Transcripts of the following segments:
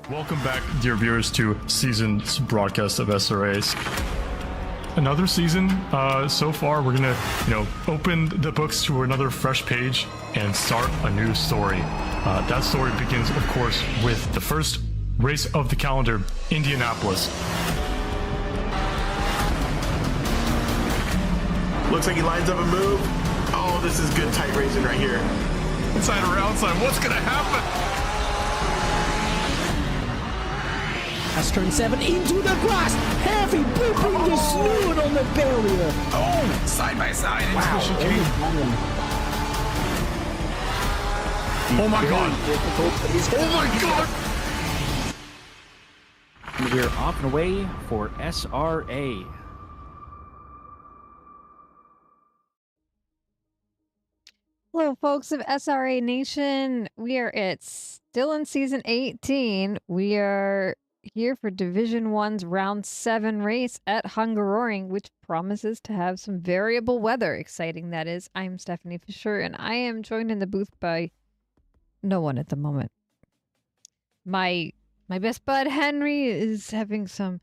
Welcome back, dear viewers, to season's broadcast of SRAs. Another season. So far, we're gonna, open the books to another fresh page and start a new story. That story begins, of course, with the first race of the calendar, Indianapolis. Looks like he lines up a move. Oh, this is good tight racing right here. Inside or outside, what's gonna happen? That's turn 7 into the grass. Heavy booping the snoot on the barrier. Oh, side by side. Wow. Oh my god. Oh my god. And we're off and away for SRA. Hello, folks of SRA Nation. We are still in season 18. We are here for Division 1's round 7 race at Hungaroring, which promises to have some variable weather. Exciting, that is. I'm Stephanie Fisher, and I am joined in the booth by no one at the moment. My best bud Henry is having some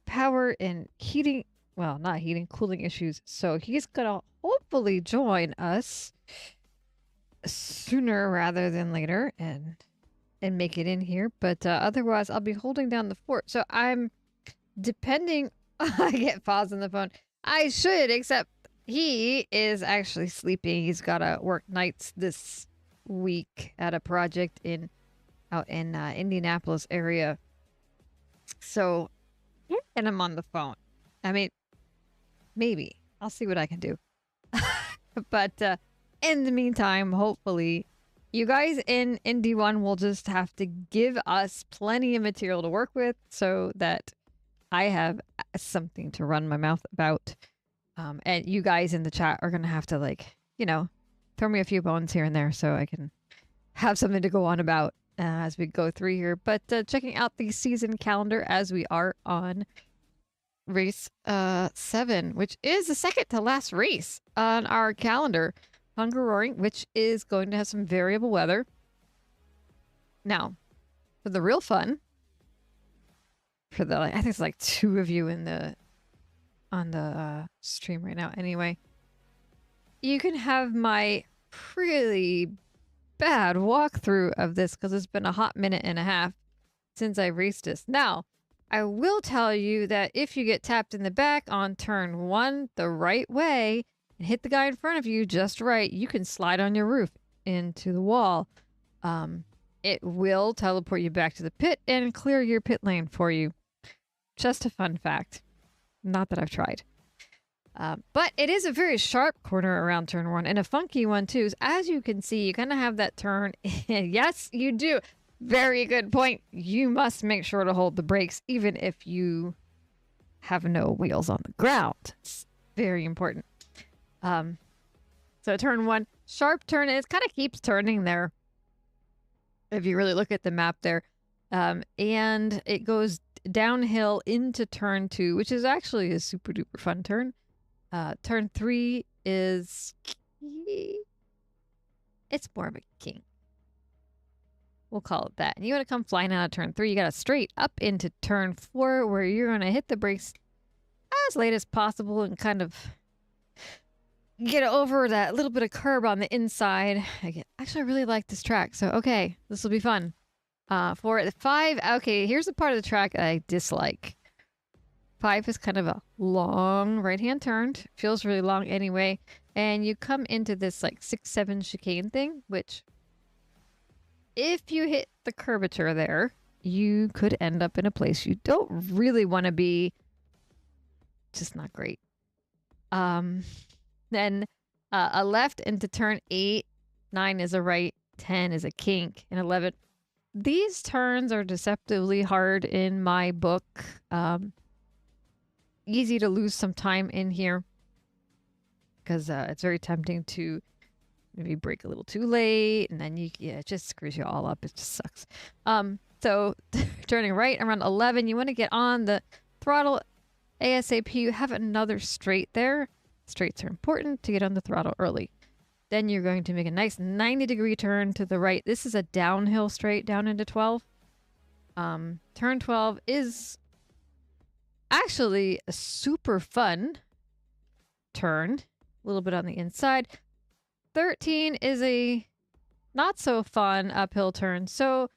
power and heating, well, not heating, cooling issues, so he's gonna hopefully join us sooner rather than later and make it in here, but otherwise I'll be holding down the fort. So I'm depending I get pause on the phone. I should, except he is actually sleeping. He's got to work nights this week at a project out in Indianapolis area. So and I'm on the phone. I mean, maybe I'll see what I can do. But in the meantime, hopefully you guys in D1 will just have to give us plenty of material to work with so that I have something to run my mouth about. And you guys in the chat are going to have to, throw me a few bones here and there so I can have something to go on about as we go through here. But checking out the season calendar as we are on race 7, which is the second to last race on our calendar. Hungaroring, which is going to have some variable weather. Now, for the real fun, I think it's like 2 of you on the stream right now. Anyway, you can have my really bad walkthrough of this because it's been a hot minute and a half since I raced this. Now, I will tell you that if you get tapped in the back on turn 1 the right way, and hit the guy in front of you just right, you can slide on your roof into the wall. It will teleport you back to the pit and clear your pit lane for you. Just a fun fact. Not that I've tried. But it is a very sharp corner around turn 1, and a funky one too. As you can see, you kind of have that turn. Yes, you do. Very good point. You must make sure to hold the brakes, even if you have no wheels on the ground. It's very important. So turn 1, sharp turn. It kind of keeps turning there. If you really look at the map there. And it goes downhill into turn 2, which is actually a super duper fun turn. Turn 3 is... It's more of a king. We'll call it that. And you want to come flying out of turn 3. You got to straight up into turn 4 where you're going to hit the brakes as late as possible and kind of get over that little bit of curb on the inside. Actually, I really like this track. So, okay, this will be fun. For the 5, okay, here's the part of the track I dislike. 5 is kind of a long right-hand turn. Feels really long anyway. And you come into this like 6-7 chicane thing, which if you hit the curvature there, you could end up in a place you don't really want to be. Just not great. Then a left into turn 8, 9 is a right, 10 is a kink, and 11. These turns are deceptively hard in my book. Easy to lose some time in here because it's very tempting to maybe brake a little too late, and then it just screws you all up. It just sucks. So turning right around 11, you want to get on the throttle ASAP. You have another straight there. Straights are important to get on the throttle early. Then you're going to make a nice 90-degree turn to the right. This is a downhill straight down into 12. Turn 12 is actually a super fun turn. A little bit on the inside. 13 is a not so fun uphill turn. So,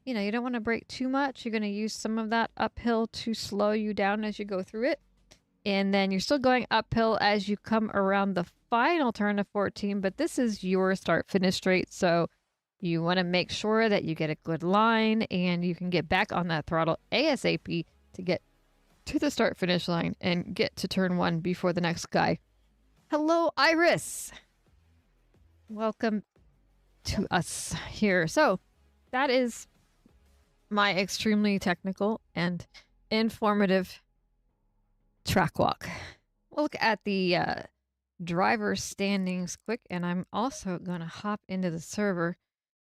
you don't want to brake too much. You're going to use some of that uphill to slow you down as you go through it. And then you're still going uphill as you come around the final turn of 14, but this is your start-finish straight, so you want to make sure that you get a good line and you can get back on that throttle ASAP to get to the start-finish line and get to turn 1 before the next guy. Hello, Iris! Welcome to us here. So, that is my extremely technical and informative track walk. We'll look at the driver standings quick, and I'm also going to hop into the server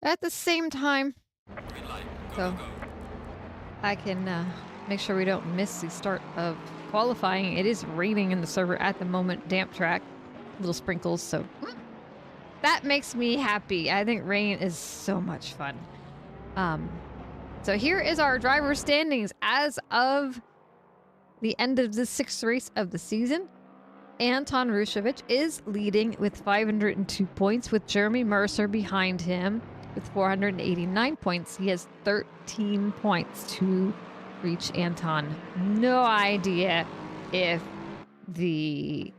at the same time so I can make sure we don't miss the start of qualifying. It is raining in the server at the moment, damp track, little sprinkles, so that makes me happy. I think rain is so much fun. So here is our driver standings as of the end of the 6th race of the season. Anton Rushevich is leading with 502 points, with Jeremy Mercer behind him with 489 points. He has 13 points to reach Anton. No idea if the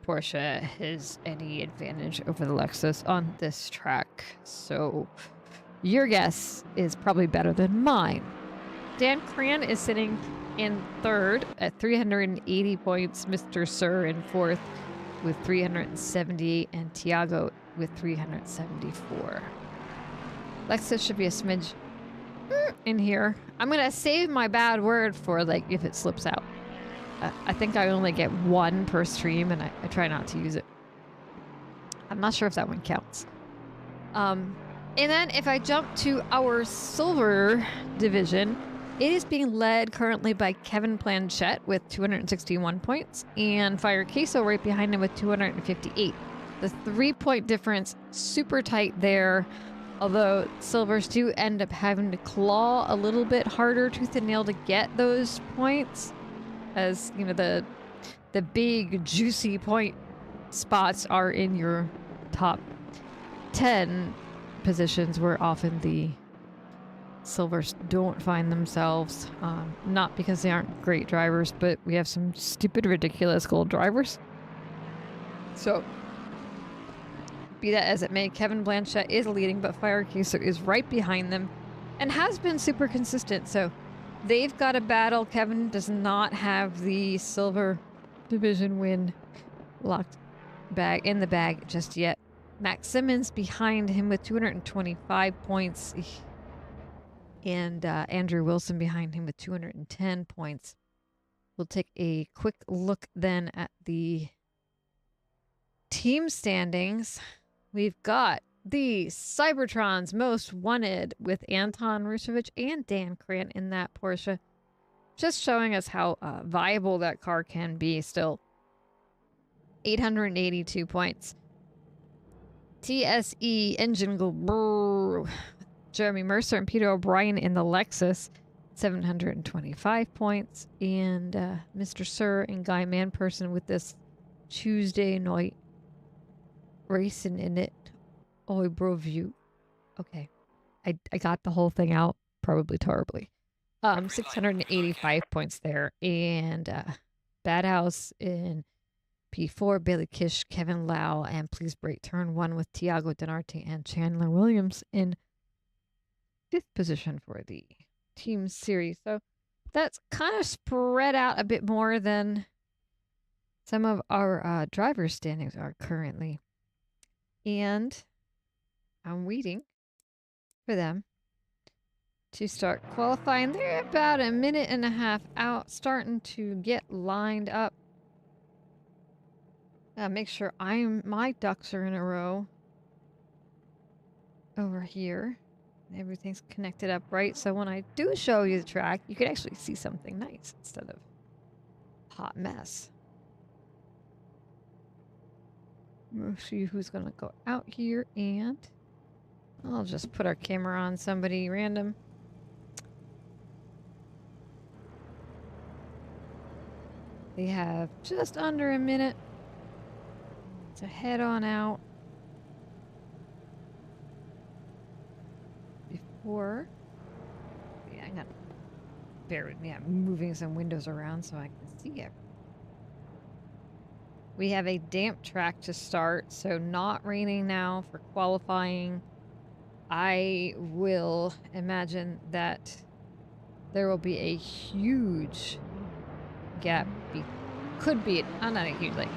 Porsche has any advantage over the Lexus on this track. So your guess is probably better than mine. Dan Cran is sitting in 3rd at 380 points. Mr. Sir in 4th with 378, and Tiago with 374. Lexus should be a smidge in here. I'm gonna save my bad word for if it slips out. I think I only get 1 per stream, and I try not to use it. I'm not sure if that one counts. And then if I jump to our silver division, it is being led currently by Kevin Planchette with 261 points and Fire Queso right behind him with 258. The 3-point difference, super tight there, although silvers do end up having to claw a little bit harder tooth and nail to get those points, as the big juicy point spots are in your top 10 positions, where often the silvers don't find themselves, not because they aren't great drivers, but we have some stupid, ridiculous gold drivers. So, be that as it may, Kevin Blanchett is leading, but Fire Queso is right behind them and has been super consistent. So, they've got a battle. Kevin does not have the silver division win locked in the bag just yet. Max Simmons behind him with 225 points. And Andrew Wilson behind him with 210 points. We'll take a quick look then at the team standings. We've got the Cybertron's Most Wanted with Anton Rusevich and Dan Krant in that Porsche. Just showing us how viable that car can be still. 882 points. TSE Engine Go brrr. Jeremy Mercer and Peter O'Brien in the Lexus. 725 points. And Mr. Sir and Guy Manperson with this Tuesday night racing in it. Oi, bro, view. Okay. I got the whole thing out. Probably terribly. 685 points there. And Bad House in P4, Bailey Kish, Kevin Lau, and Please Break Turn 1 with Tiago Denarte and Chandler Williams in 5th position for the team series. So that's kind of spread out a bit more than some of our driver standings are currently. And I'm waiting for them to start qualifying. They're about a minute and a half out, starting to get lined up. Make sure my ducks are in a row over here. Everything's connected up right, so when I do show you the track, you can actually see something nice instead of hot mess. We'll see who's gonna go out here, and I'll just put our camera on somebody random. They have just under a minute to head on out before. Yeah, I got. Bear with me. I'm moving some windows around so I can see it. We have a damp track to start, so not raining now for qualifying. I will imagine that there will be a huge gap. Could be, not a huge, like,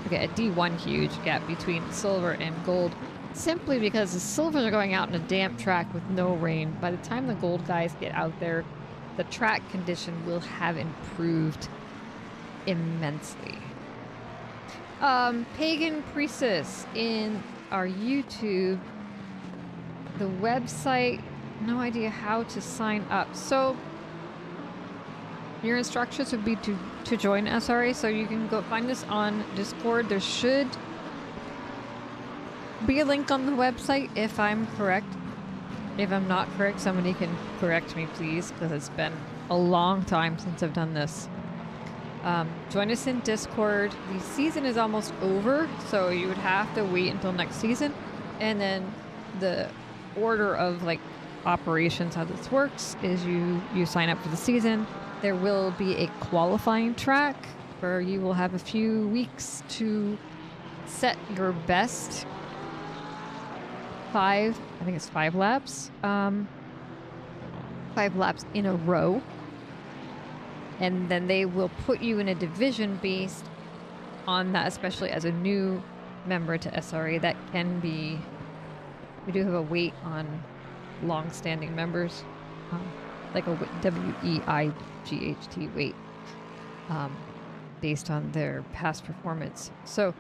okay, a D1 huge gap between silver and gold, simply because the silvers are going out in a damp track with no rain. By the time the gold guys get out there, the track condition will have improved immensely. Pagan Priestess in our YouTube, the website, no idea how to sign up. So your instructions would be to join SRA, so you can go find us on Discord. There should be a link on the website if I'm correct. If I'm not correct, somebody can correct me, please, because it's been a long time since I've done this. Join us in Discord. The season is almost over, so you would have to wait until next season. And then the order of like operations, how this works, is you sign up for the season. There will be a qualifying track where you will have a few weeks to set your best 5 laps. 5 laps in a row. And then they will put you in a division based on that, especially as a new member to SRA. That can be, we do have a weight on long-standing members, like a WEIGHT weight, based on their past performance. So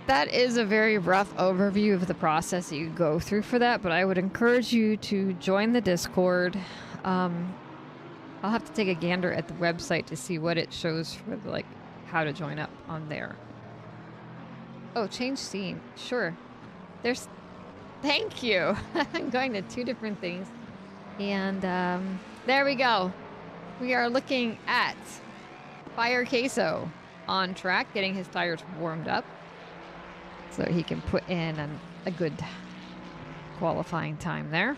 that is a very rough overview of the process that you go through for that, but I would encourage you to join the Discord. I'll have to take a gander at the website to see what it shows for like how to join up on there. Oh, change scene. Sure. There's, thank you. I'm going to 2 different things. And there we go. We are looking at Fire Queso on track, getting his tires warmed up so he can put in a good qualifying time there.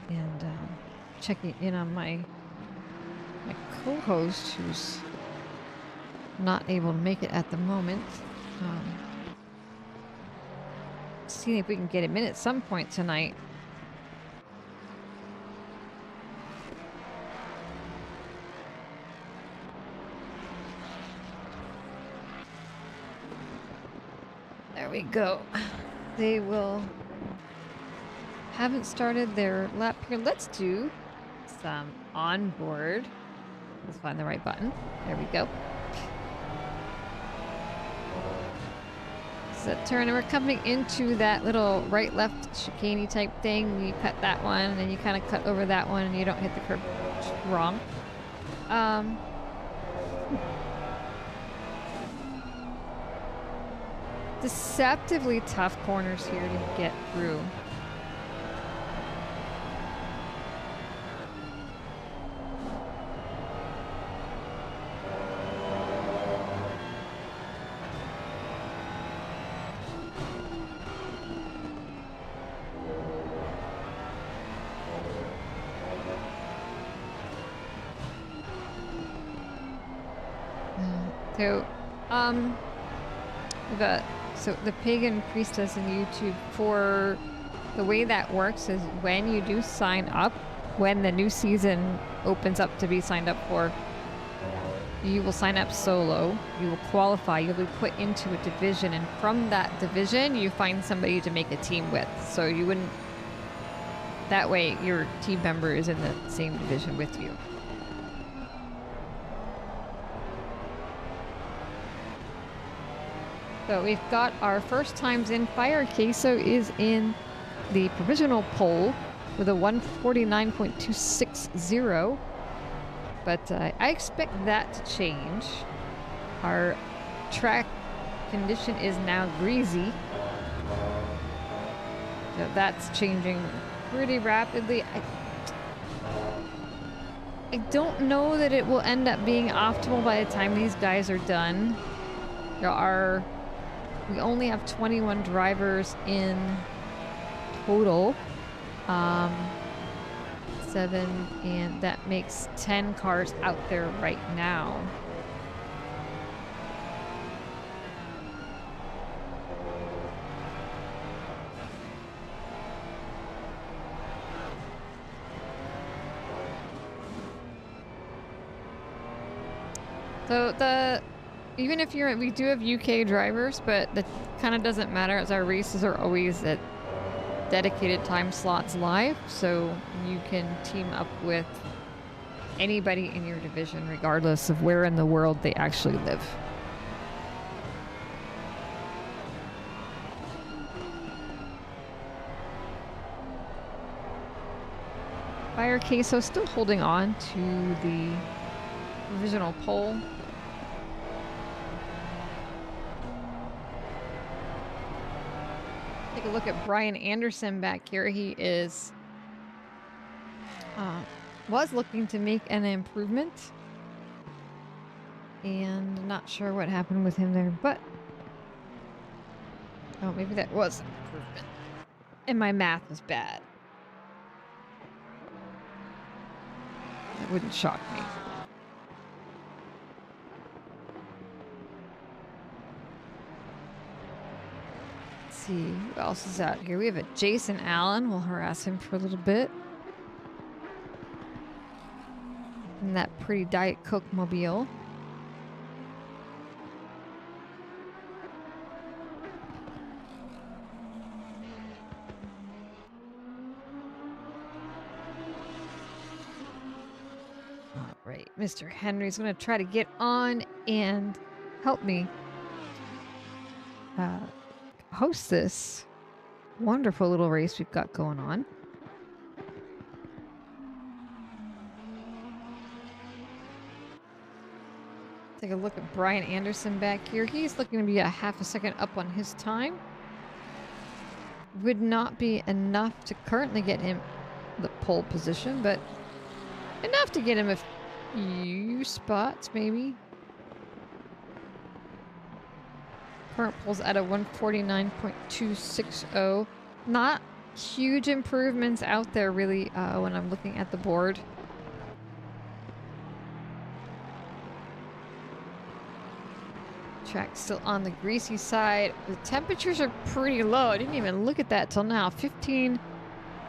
And checking in on my co-host, who's not able to make it at the moment. Seeing if we can get him in at some point tonight. There we go. they will haven't started their lap here. Let's do some onboard. Let's find the right button. There we go. Set turn, and we're coming into that little right-left chicane type thing. You cut that one, and then you kind of cut over that one, and you don't hit the curb wrong. Deceptively tough corners here to get through. So the pagan priestess in YouTube, for the way that works is when you do sign up, when the new season opens up to be signed up for, you will sign up solo, you will qualify, you'll be put into a division, and from that division you find somebody to make a team with. So you wouldn't, that way your team member is in the same division with you. So we've got our first times in. Fire Queso is in the provisional poll with a 149.260. But I expect that to change. Our track condition is now greasy. So that's changing pretty rapidly. I don't know that it will end up being optimal by the time these guys are done. We only have 21 drivers in total. 7, and that makes 10 cars out there right now. So even if we do have UK drivers, but that kind of doesn't matter as our races are always at dedicated time slots live, so you can team up with anybody in your division regardless of where in the world they actually live. Fire Queso still holding on to the provisional pole. Take a look at Brian Anderson back here. He is was looking to make an improvement, and not sure what happened with him there, but oh, maybe that was an improvement and my math was bad. That wouldn't shock me. See who else is out here. We have a Jason Allen. We'll harass him for a little bit. In that pretty Diet Coke mobile. All right, Mr. Henry's going to try to get on and help me host this wonderful little race we've got going on. Take a look at Brian Anderson back here. He's looking to be a half a second up on his time. Would not be enough to currently get him the pole position, but enough to get him a few spots maybe. Current pole's at a 149.260. Not huge improvements out there really when I'm looking at the board. Track still on the greasy side. The temperatures are pretty low. I didn't even look at that till now. 15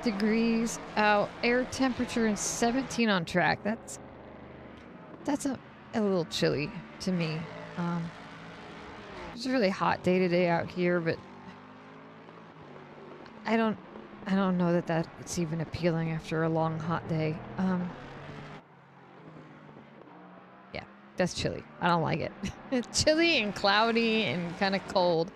degrees out. Air temperature and 17 on track. That's a little chilly to me. It's a really hot day today out here, but I don't know that that's even appealing after a long hot day. Yeah, that's chilly. I don't like it. It's chilly and cloudy and kind of cold.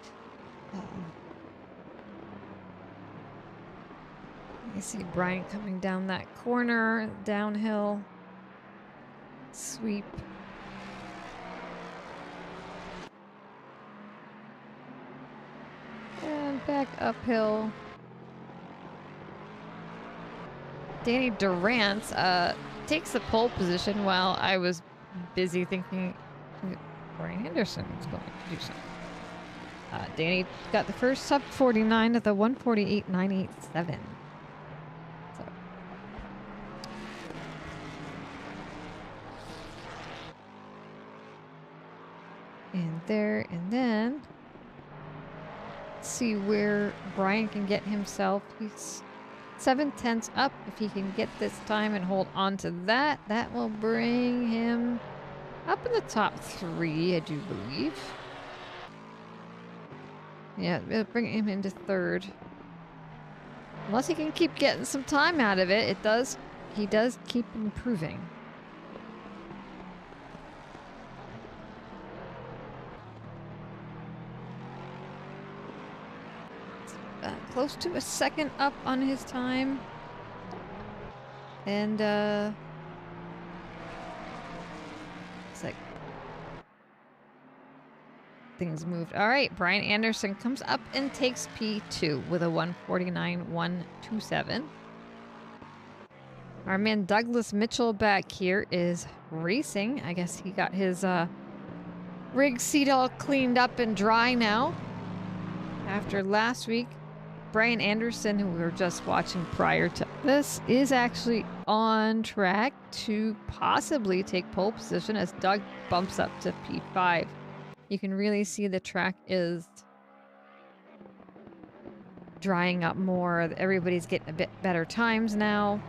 You see Brian coming down that corner, downhill, sweep. And back uphill. Danny Durant takes the pole position while I was busy thinking Brian Anderson was going to do something. Danny got the first sub 49 at the 148.987. So. And there, and then let's see where Brian can get himself. He's 7/10 up. If he can get this time and hold on to that, that will bring him up in the top 3, I do believe. Yeah, it'll bring him into 3rd. Unless he can keep getting some time out of it, he does keep improving. Close to a second up on his time. And, it's like things moved. All right, Brian Anderson comes up and takes P2 with a 149.127. Our man Douglas Mitchell back here is racing. I guess he got his rig seat all cleaned up and dry now. After last week, Brian Anderson, who we were just watching prior to this, is actually on track to possibly take pole position as Doug bumps up to P5. You can really see the track is drying up more. Everybody's getting a bit better times now.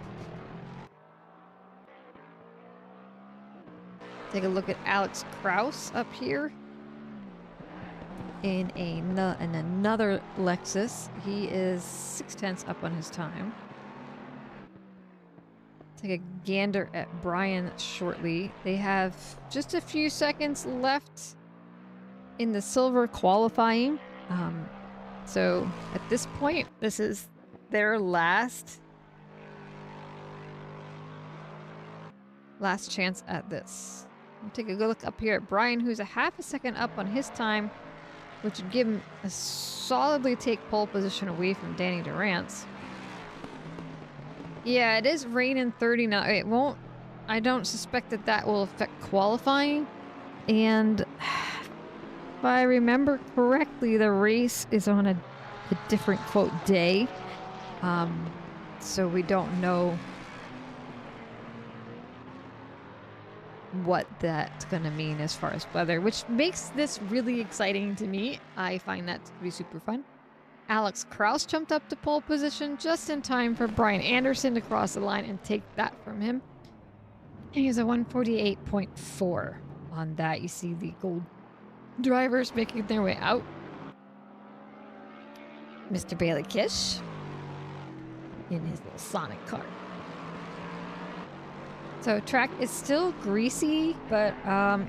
Take a look at Alex Kraus up here. In another Lexus. He is 6/10 up on his time. Take a gander at Brian shortly. They have just a few seconds left in the silver qualifying. So at this point, this is their last chance at this. We'll take a good look up here at Brian, who's a half a second up on his time, which would give him a solidly take pole position away from Danny Durant's. Yeah, it is rain and 30 now. It won't. I don't suspect that will affect qualifying. And if I remember correctly, the race is on a different quote day. So we don't know what that's going to mean as far as weather, which makes this really exciting to me. I find that to be super fun. Alex Kraus jumped up to pole position just in time for Brian Anderson to cross the line and take that from him. And he's a 148.4 on that. You see the gold drivers making their way out. Mr. Bailey Kish in his little Sonic car. So track is still greasy, but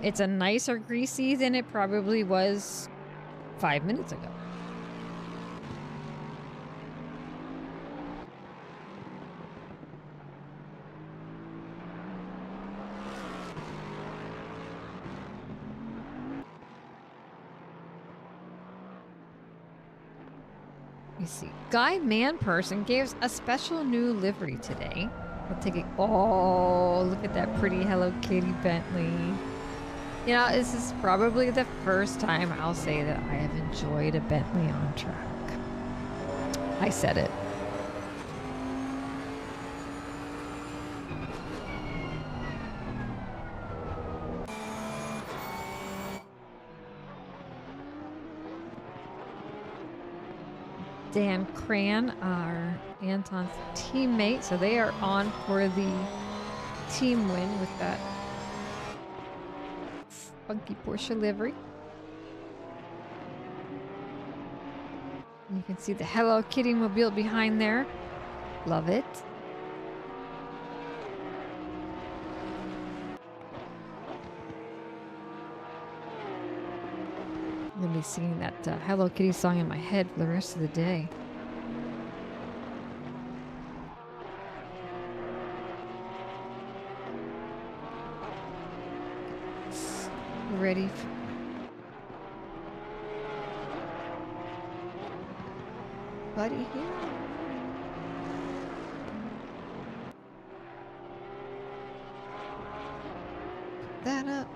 it's a nicer greasy than it probably was 5 minutes ago. You see, Guy Manperson gave a special new livery today. I'll take it. Oh, look at that pretty Hello Kitty Bentley. You know, this is probably the first time I'll say that I have enjoyed a Bentley on track. I said it. Dan Cran, our Anton's teammate, so they are on for the team win with that funky Porsche livery. You can see the Hello Kitty mobile behind there. Love it. I'm gonna be singing that Hello Kitty song in my head for the rest of the day. Ready? Buddy here. Pick that up.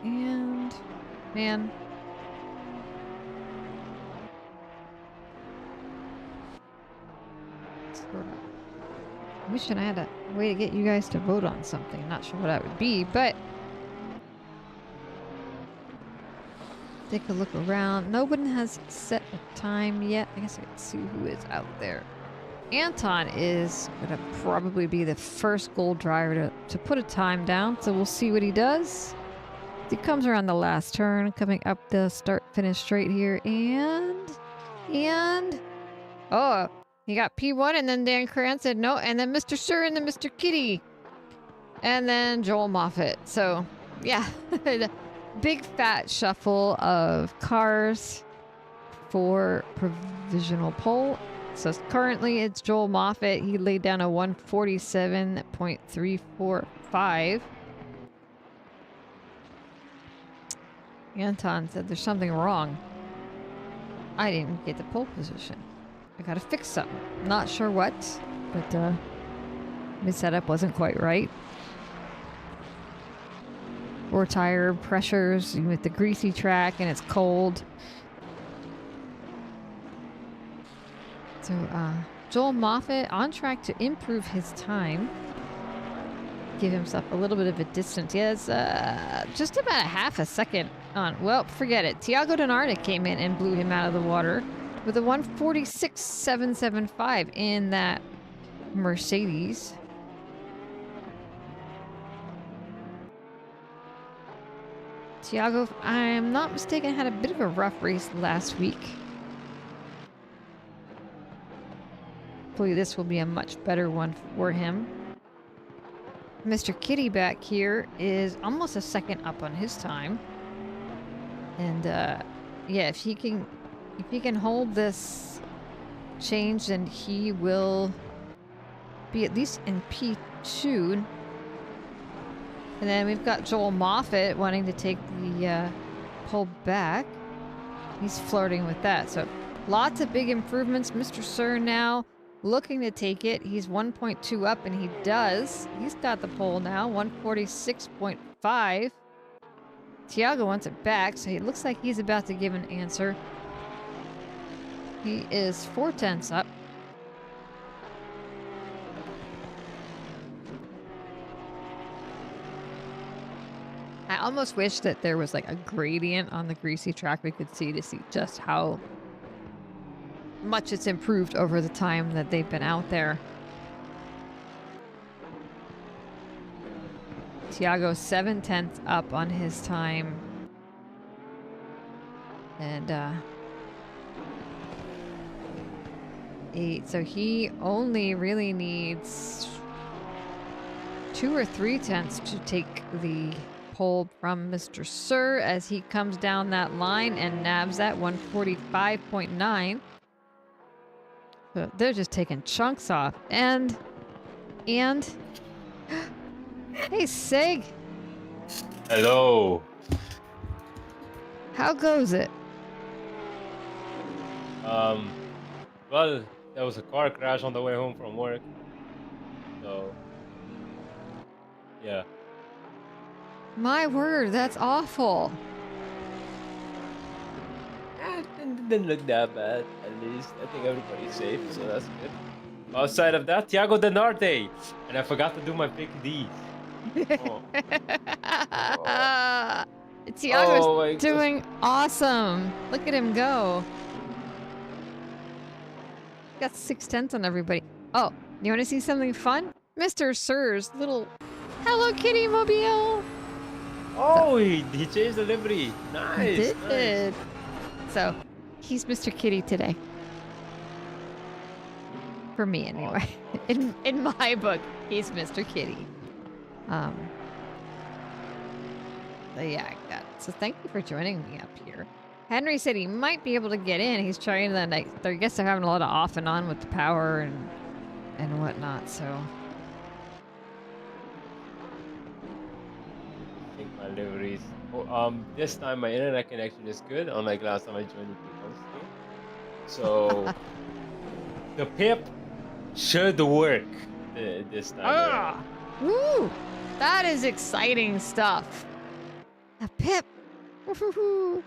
And man. Wishing I had a way to get you guys to vote on something. Not sure what that would be, but take a look around. No one has set a time yet. I guess I can see who is out there. Anton is going to probably be the first gold driver to put a time down, so we'll see what he does. He comes around the last turn, coming up the start-finish straight here, and oh, he got P1, and then Dan Cran said no, and then Mr. Sir, and then Mr. Kitty, and then Joel Moffat. So, yeah, big fat shuffle of cars for provisional poll. So currently it's Joel Moffat. He laid down a 147.345. Anton said there's something wrong. I didn't get the pole position. I gotta fix something. Not sure what, but my setup wasn't quite right. Or tire pressures with the greasy track and it's cold. So Joel Moffat on track to improve his time. Give himself a little bit of a distance. He has just about a half a second on. Well, forget it. Tiago Denardic came in and blew him out of the water with a 146.775 in that Mercedes. Tiago, if I'm not mistaken, had a bit of a rough race last week. Hopefully this will be a much better one for him. Mr. Kitty back here is almost a second up on his time. And yeah, if he can hold this change, then he will be at least in P2. And then we've got Joel Moffat wanting to take the pole back. He's flirting with that. So lots of big improvements. Mr. Sir now looking to take it. He's 1.2 up, and he does. He's got the pole now, 146.5. Tiago wants it back, so it looks like he's about to give an answer. He is 4/10 up. I almost wish that there was like a gradient on the greasy track we could see to see just how much it's improved over the time that they've been out there. Tiago 7/10 up on his time. And 8. So he only really needs 2 or 3/10 to take the pole from Mr. Sir as he comes down that line and nabs that 145.9. But they're just taking chunks off. And hey, Sig. Hello. How goes it? Well, there was a car crash on the way home from work. So, yeah. My word, that's awful. It didn't look that bad, at least. I think everybody's safe, so that's good. Outside of that, Tiago Denarte. And I forgot to do my pick D. Oh. Tiago's doing awesome. Look at him go. Got 6/10 on everybody. Oh, you want to see something fun? Mr. Sir's little Hello Kitty mobile. Oh, he changed the livery. Nice. He Nice. did. So, he's Mr. Kitty today. For me, anyway. In my book, he's Mr. Kitty. So yeah, I got it. So thank you for joining me up here. Henry said he might be able to get in. He's trying that night. I guess they're having a lot of off and on with the power and whatnot. So I think my liveries. Oh, this time my internet connection is good, unlike last time I joined you 2 months ago. So the pip should work this time. around. woo! That is exciting stuff. A pip. Woohoo!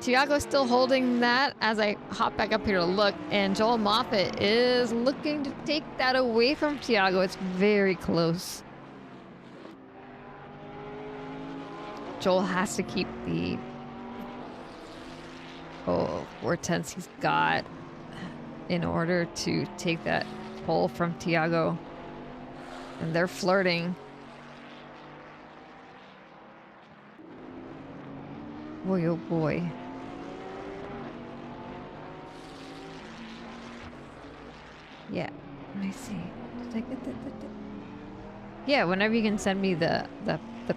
Tiago's still holding that as I hop back up here to look, and Joel Moffat is looking to take that away from Tiago. It's very close. Joel has to keep the 4/10 he's got in order to take that pole from Tiago. And they're flirting. Boy, oh boy. Yeah, let me see. Did I get that? Yeah, whenever you can send me the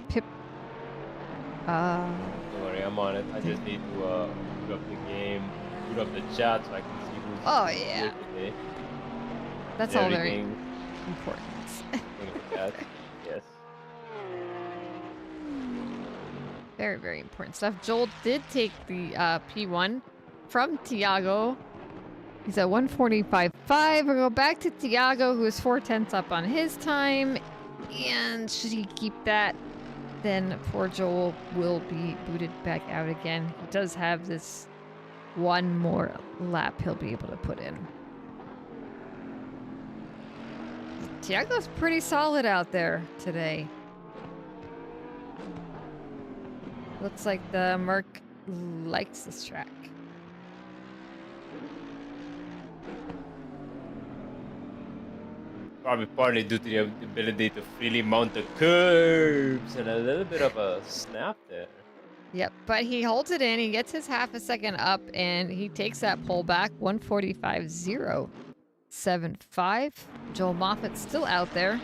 pip. Don't worry, I'm on it. I just need to boot up the game, boot up the chat so I can see who's Oh here yeah, today. that's all very Everything. important. Look at that. Yes. Very, very important stuff. Joel did take the P1 from Tiago. He's at 145.5. We'll go back to Tiago, who is 4/10 up on his time. And should he keep that, then poor Joel will be booted back out again. He does have this one more lap he'll be able to put in. Tiago's pretty solid out there today. Looks like the Merc likes this track. Probably partly due to the ability to freely mount the curbs and a little bit of a snap there. Yep, but he holds it in. He gets his half a second up, and he takes that pole back. 145.075. Joel Moffat's still out there.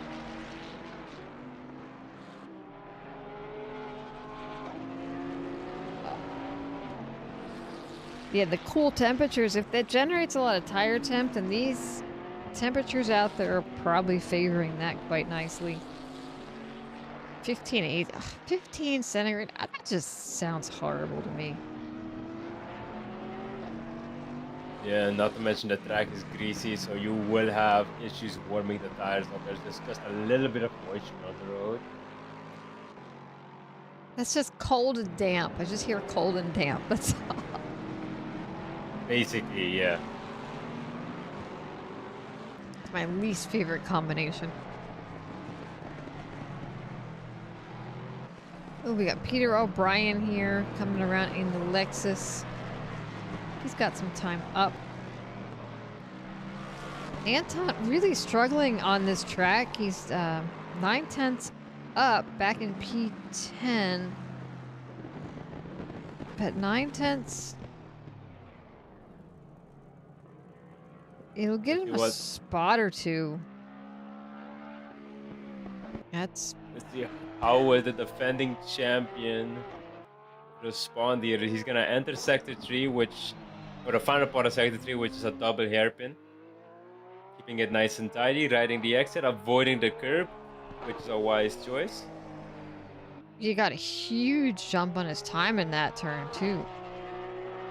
Yeah, the cool temperatures, if that generates a lot of tire temp, then these temperatures out there are probably favoring that quite nicely. 15 centigrade. That just sounds horrible to me. Yeah, not to mention the track is greasy, so you will have issues warming the tires up. There's just a little bit of moisture on the road. That's just cold and damp. I just hear cold and damp. That's all. Basically, yeah. It's my least favorite combination. Oh, we got Peter O'Brien here coming around in the Lexus. He's got some time up. Anton really struggling on this track. He's 9/10 up back in P10. But 9/10. It'll get him a spot or two. That's... Let's see how will the defending champion respond here. He's gonna enter sector 3, which, or the final part of sector 3, which is a double hairpin. Keeping it nice and tidy, riding the exit, avoiding the curb, which is a wise choice. You got a huge jump on his time in that turn too.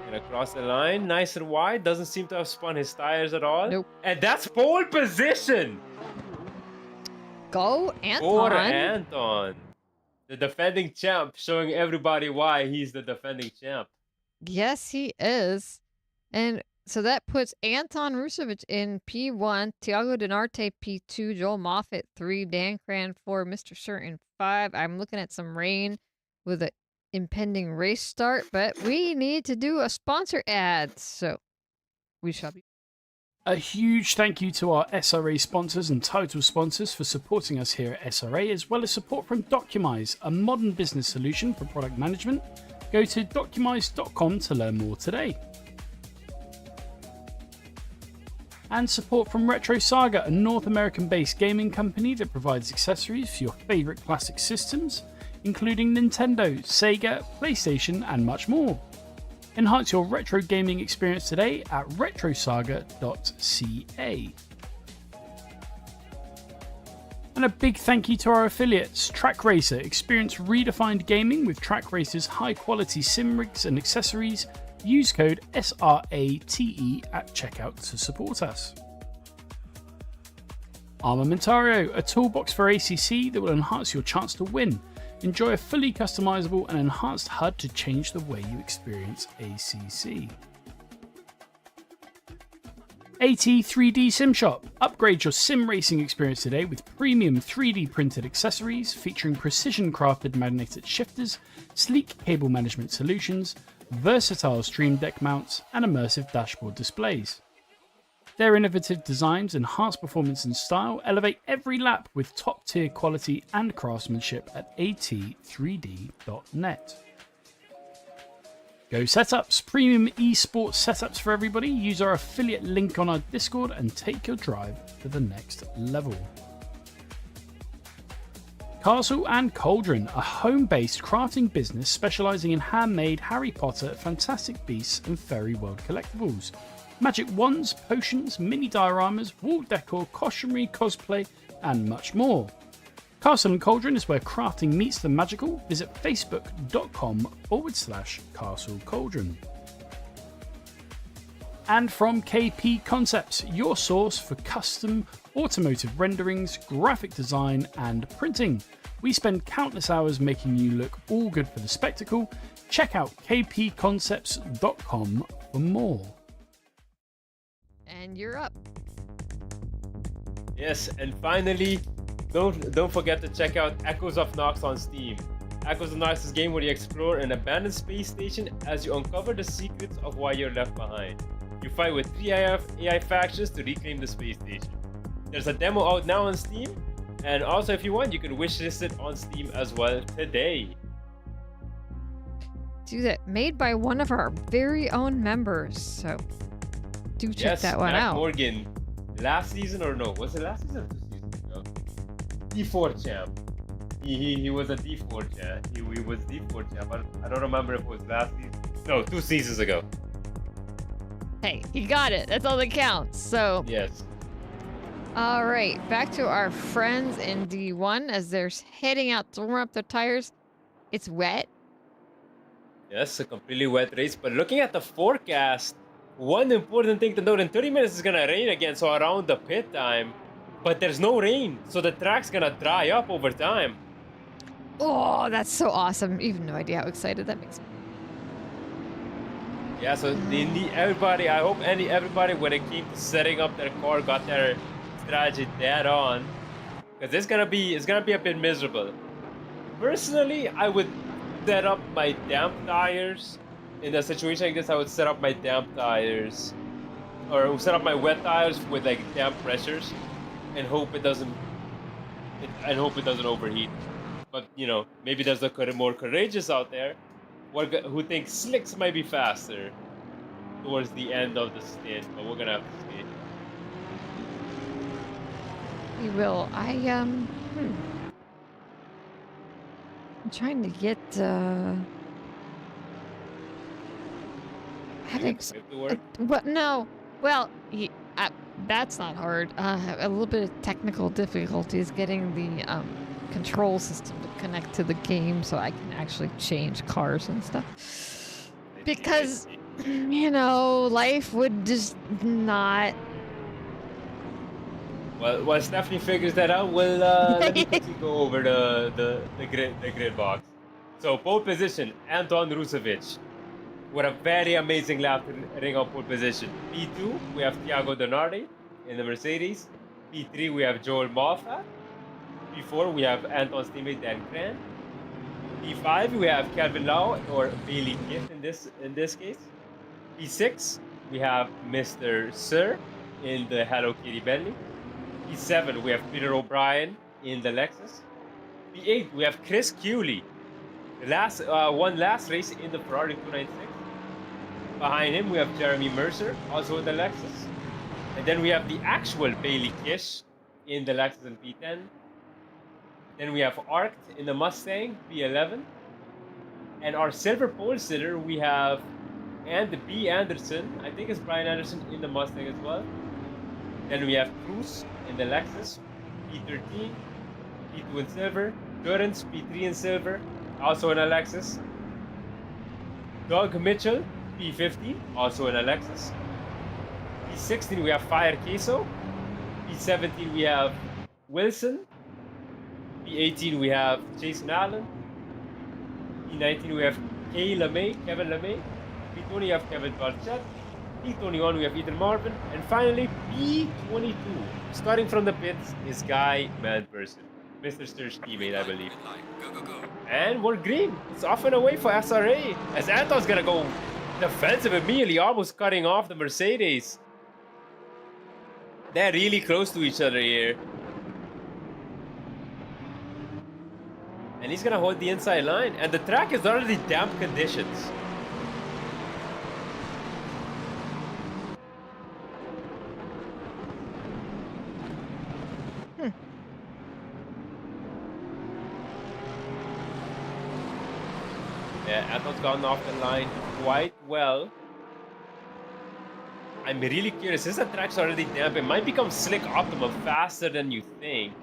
And across the line, nice and wide, doesn't seem to have spun his tires at all. Nope. And that's pole position! Go, Anton! For Anton! The defending champ, showing everybody why he's the defending champ. Yes, he is. And so that puts Anton Rusevic in P1, Tiago Denarte P2, Joel Moffitt 3, Dan Cran 4, Mr. Certain 5. I'm looking at some rain with an impending race start, but we need to do a sponsor ad. So we shall be A huge thank you to our SRA sponsors and title sponsors for supporting us here at SRA, as well as support from Documise, a modern business solution for product management. Go to documise.com to learn more today. And support from Retro Saga, a North American-based gaming company that provides accessories for your favourite classic systems, including Nintendo, Sega, PlayStation, and much more. Enhance your retro gaming experience today at retrosaga.ca. And a big thank you to our affiliates, Track Racer. Experience redefined gaming with Track Racer's high-quality sim rigs and accessories. Use code SRATE at checkout to support us. Armamentario, a toolbox for ACC that will enhance your chance to win. Enjoy a fully customizable and enhanced HUD to change the way you experience ACC. AT 3D Sim Shop. Upgrade your sim racing experience today with premium 3D printed accessories featuring precision crafted magnetic shifters, sleek cable management solutions, versatile stream deck mounts, and immersive dashboard displays. Their innovative designs enhance performance and style, elevate every lap with top-tier quality and craftsmanship at at3d.net. Go Setups, premium esports setups for everybody. Use our affiliate link on our Discord and take your drive to the next level. Castle and Cauldron, a home-based crafting business specialising in handmade Harry Potter, Fantastic Beasts and Fairy World collectibles. Magic wands, potions, mini dioramas, wall decor, costumery, cosplay, and much more. Castle and Cauldron is where crafting meets the magical. Visit facebook.com/Castle Cauldron. And from KP Concepts, your source for custom automotive renderings, graphic design, and printing. We spend countless hours making you look all good for the spectacle. Check out kpconcepts.com for more. And you're up. Yes, and finally, don't forget to check out Echoes of Nox on Steam. Echoes of Nox is a game where you explore an abandoned space station as you uncover the secrets of why you're left behind. You fight with 3 AI factions to reclaim the space station. There's a demo out now on Steam, and also if you want, you can wishlist it on Steam as well today. Do that. Made by one of our very own members, so do check that one Matt out. Morgan, last season or no? Was it last season or 2 seasons ago? D4 champ. He was a D4 champ. He was D4 champ. I don't remember if it was last season. No, 2 seasons ago. Hey, he got it. That's all that counts. So Yes. all right, back to our friends in D1 as they're heading out to warm up their tires. It's wet. Yes, a completely wet race. But looking at the forecast, one important thing to note, in 30 minutes it's gonna rain again, so around the pit time. But there's no rain, so the track's gonna dry up over time. Oh, that's so awesome. You have no idea how excited that makes me. Yeah, so they need everybody. I hope everybody, when it came to setting up their car, got their strategy dead on, because it's gonna be a bit miserable. Personally, I would set up my damp tires. In a situation like this, I would set up my damp tires, or set up my wet tires with like damp pressures, and hope it doesn't overheat. But you know, maybe there's the more courageous out there, who think slicks might be faster towards the end of the stint. But we're gonna have to see. We will. I'm trying to get having To work. what? No. Well, that's not hard. A little bit of technical difficulties getting the control system to connect to the game, so I can actually change cars and stuff. Because you know, life would just not. Well, while Stephanie figures that out, we'll let me quickly go over the grid box. So pole position, Anton Rusevic. With a very amazing lap to ring up pole position. P2, we have Thiago Donardi in the Mercedes. P3, we have Joel Moffat. P4, we have Anton's teammate Dan Cran. P5, we have Calvin Lau or Bailey Gift in this case. P6, we have Mr. Sir in the Hello Kitty Bentley. P7, we have Peter O'Brien in the Lexus. P8, we have Chris Cooley. The last race in the Ferrari 296. Behind him, we have Jeremy Mercer, also in the Lexus. And then we have the actual Bailey Kish in the Lexus in P10. Then we have Arced in the Mustang, P11. And our silver pole sitter, we have and B. Anderson, I think it's Brian Anderson in the Mustang as well. Then we have Cruz in the Lexus, P13, P2 in silver. Durance, P3 in silver, also in a Lexus. Doug Mitchell, P15, also in a Lexus. P16 we have Fire Queso. P17 we have Wilson. P18 we have Jason Allen. P19 we have Kevin LeMay. P20 we have Kevin Barchet. P21 we have Ethan Marvin. And finally P22, starting from the pits, is Guy Manperson, Mr. Sturge teammate, I believe. And we're green. It's off and away for SRA. As Anton's gonna go defensive immediately, almost cutting off the Mercedes. They're really close to each other here. And he's gonna hold the inside line. And the track is already damp conditions. Yeah, Anton's gotten off the line quite well. I'm really curious. Since the track's already damp, it might become slick optimum faster than you think.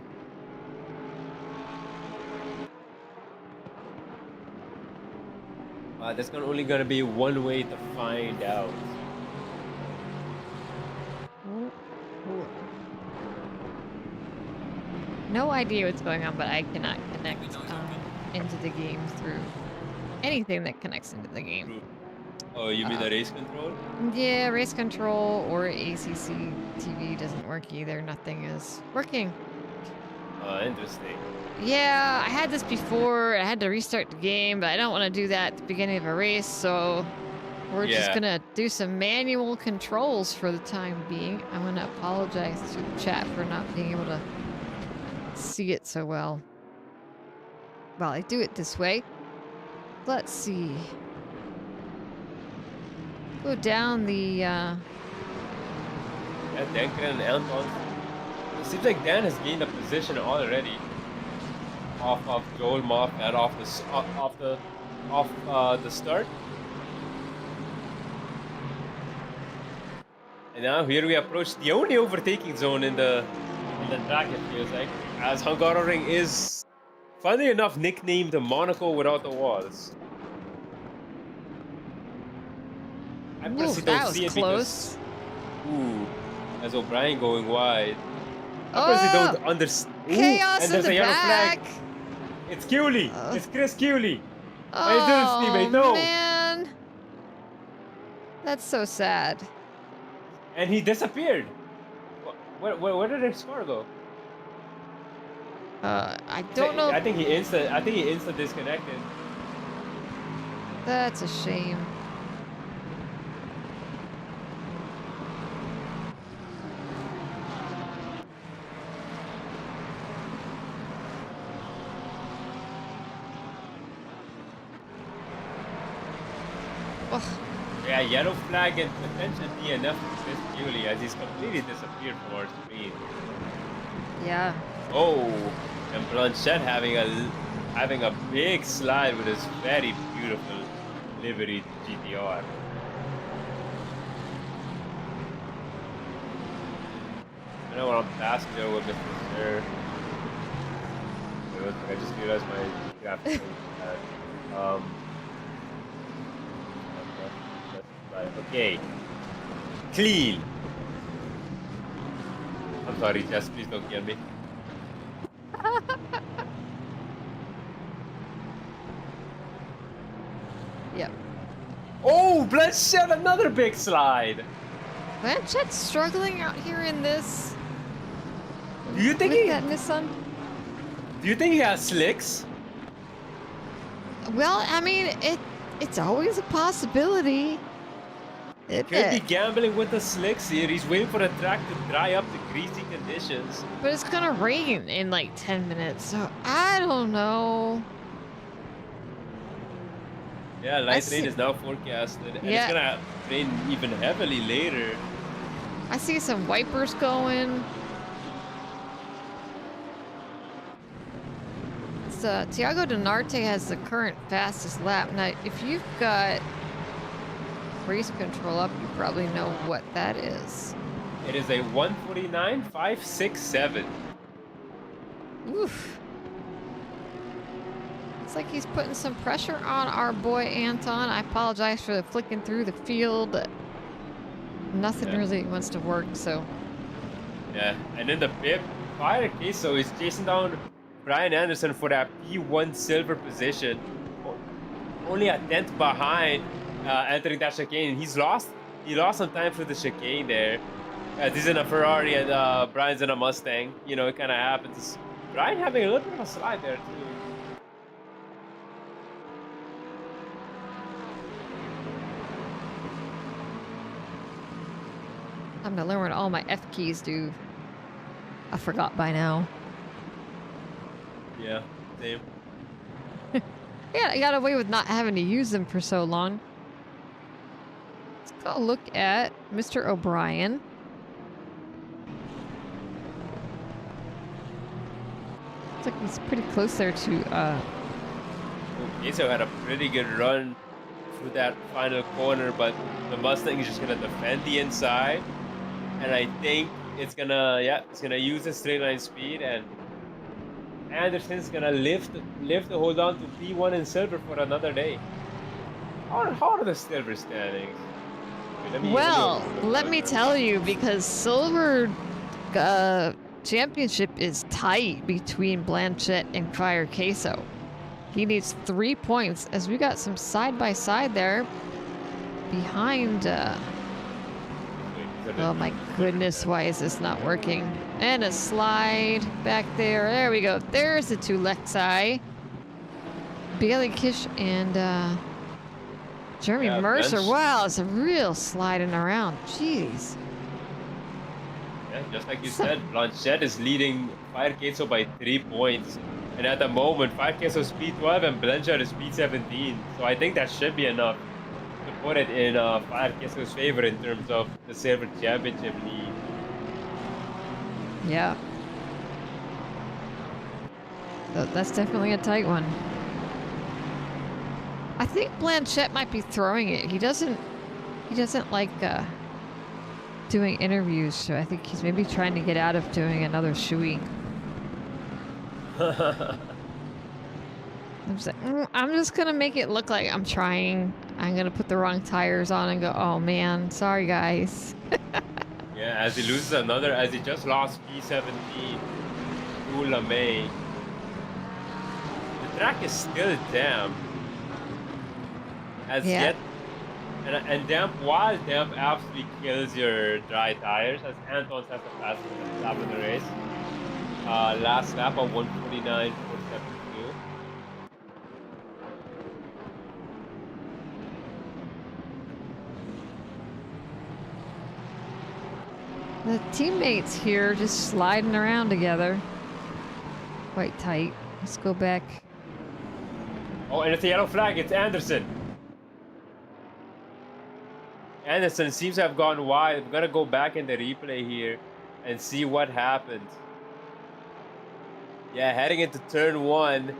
There's only gonna be one way to find out. No idea what's going on, but I cannot connect into the game through anything that connects into the game. Oh, you mean the race control? Yeah, race control or ACC TV doesn't work either. Nothing is working. Interesting. Yeah, I had this before. I had to restart the game, but I don't want to do that at the beginning of a race, so we're just gonna do some manual controls for the time being. I'm gonna apologize to the chat for not being able to see it so well. Well, I do it this way. Let's see. Go down the Yeah, Dan and Anton. It seems like Dan has gained a position already. Off of Joel Moffat off the start. And now here we approach the only overtaking zone in the track, it feels like. As Hungaroring is, funny enough, nicknamed Monaco without the walls. I personally don't see it close. Ooh, there's O'Brien going wide. I personally don't understand. Chaos and there's in a the yellow back. flag. It's Cooley. It's Chris Cooley. Oh, teammate, no. man. That's so sad. And he disappeared. Where did his car go? I don't know. I think he insta disconnected. That's a shame. Ugh. Yeah, yellow flag and potential DNF to Chris Cooley as he's completely disappeared from our screen. Yeah. Oh, and Blanchett having a big slide with his very beautiful livery GTR. I know I'm passenger with Mr. Sir. I just realized my graphics. Okay. Clean. I'm sorry, Jess, please don't kill me. Yep. Oh, Blanchett, another big slide. Blanchett's struggling out here in this. Do you think with that Nissan? Do you think he has slicks? Well, I mean, it's always a possibility. Isn't Could be it? gambling with the slicks here. He's waiting for the track to dry up the greasy conditions. But it's gonna rain in like 10 minutes, so I don't know. Yeah, I light see- rain is now forecasted, and Yeah. it's gonna rain even heavily later. I see some wipers going. So Tiago Donarte has the current fastest lap. Now, if you've got race control up, you probably know what that is. It is a 149.567. Oof. It's like he's putting some pressure on our boy Anton. I apologize for the flicking through the field. Nothing Yeah. really wants to work, so. Yeah, and then the bib fire case, so he's chasing down Brian Anderson for that P1 silver position. Only a tenth behind entering that chicane. He lost some time through the chicane there. He's in a Ferrari and Brian's in a Mustang. You know, it kind of happens. Brian having a little bit of a slide there too. I'm gonna learn what all my F keys do. I forgot by now. Yeah, same. Yeah, I got away with not having to use them for so long. Let's go look at Mr. O'Brien. Looks like he's pretty close there to, Queso had a pretty good run through that final corner, but the Mustang is just gonna defend the inside, and I think it's gonna use the straight line speed, and Anderson's gonna live to hold on to P1 and silver for another day. How are the silver standings? Wait, let me tell you, because silver championship is tight between Blanchett and Fire Queso. He needs 3 points, as we got some side-by-side there behind... Oh my goodness, why is this not working? And a slide back there. There we go. There's the two Lexi. Bailey Kish and Jeremy Mercer. Blanche. Wow, it's a real sliding around. Jeez. Yeah, just like you said, Blanchett is leading Fire Queso by 3 points. And at the moment, Fire Queso speed 12 and Blanchett is speed 17. So I think that should be enough to put it in Fire Queso's favor in terms of the silver championship lead. Yeah. That's definitely a tight one. I think Blanchett might be throwing it. He doesn't like doing interviews, so I think he's maybe trying to get out of doing another shoey. I'm just gonna make it look like I'm trying. I'm gonna put the wrong tires on and go, oh man, sorry guys. Yeah, as he loses another, as he just lost P17 to LeMay. The track is still damp. As Yeah. yet, and damp, while damp absolutely kills your dry tires, as Anton has the fastest lap of the race. Last lap of 149.472. The teammates here just sliding around together. Quite tight. Let's go back. Oh, and it's a yellow flag. It's Anderson. Anderson seems to have gone wide. I'm gonna go back in the replay here and see what happened. Yeah, heading into turn 1.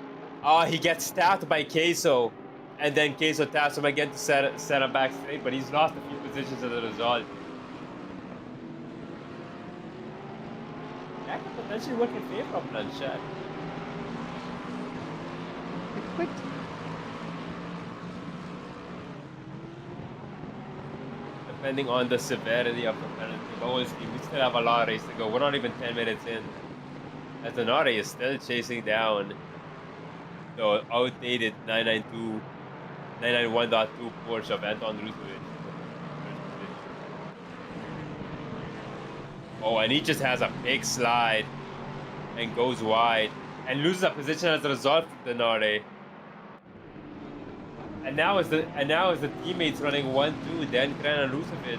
Oh, he gets tapped by Queso. And then Queso taps him again to set him back straight, but he's lost a few positions as a result. That could potentially work in favor of Blanchett. Quick. Depending on the severity of the penalty. But we still have a lot of race to go. We're not even 10 minutes in. As Donati is still chasing down the outdated 991.2 Porsche of Anton Ruzovic. Oh, and he just has a big slide and goes wide and loses a position as a result of Donati. And now is the teammates running 1-2, then Kran and Lucevic.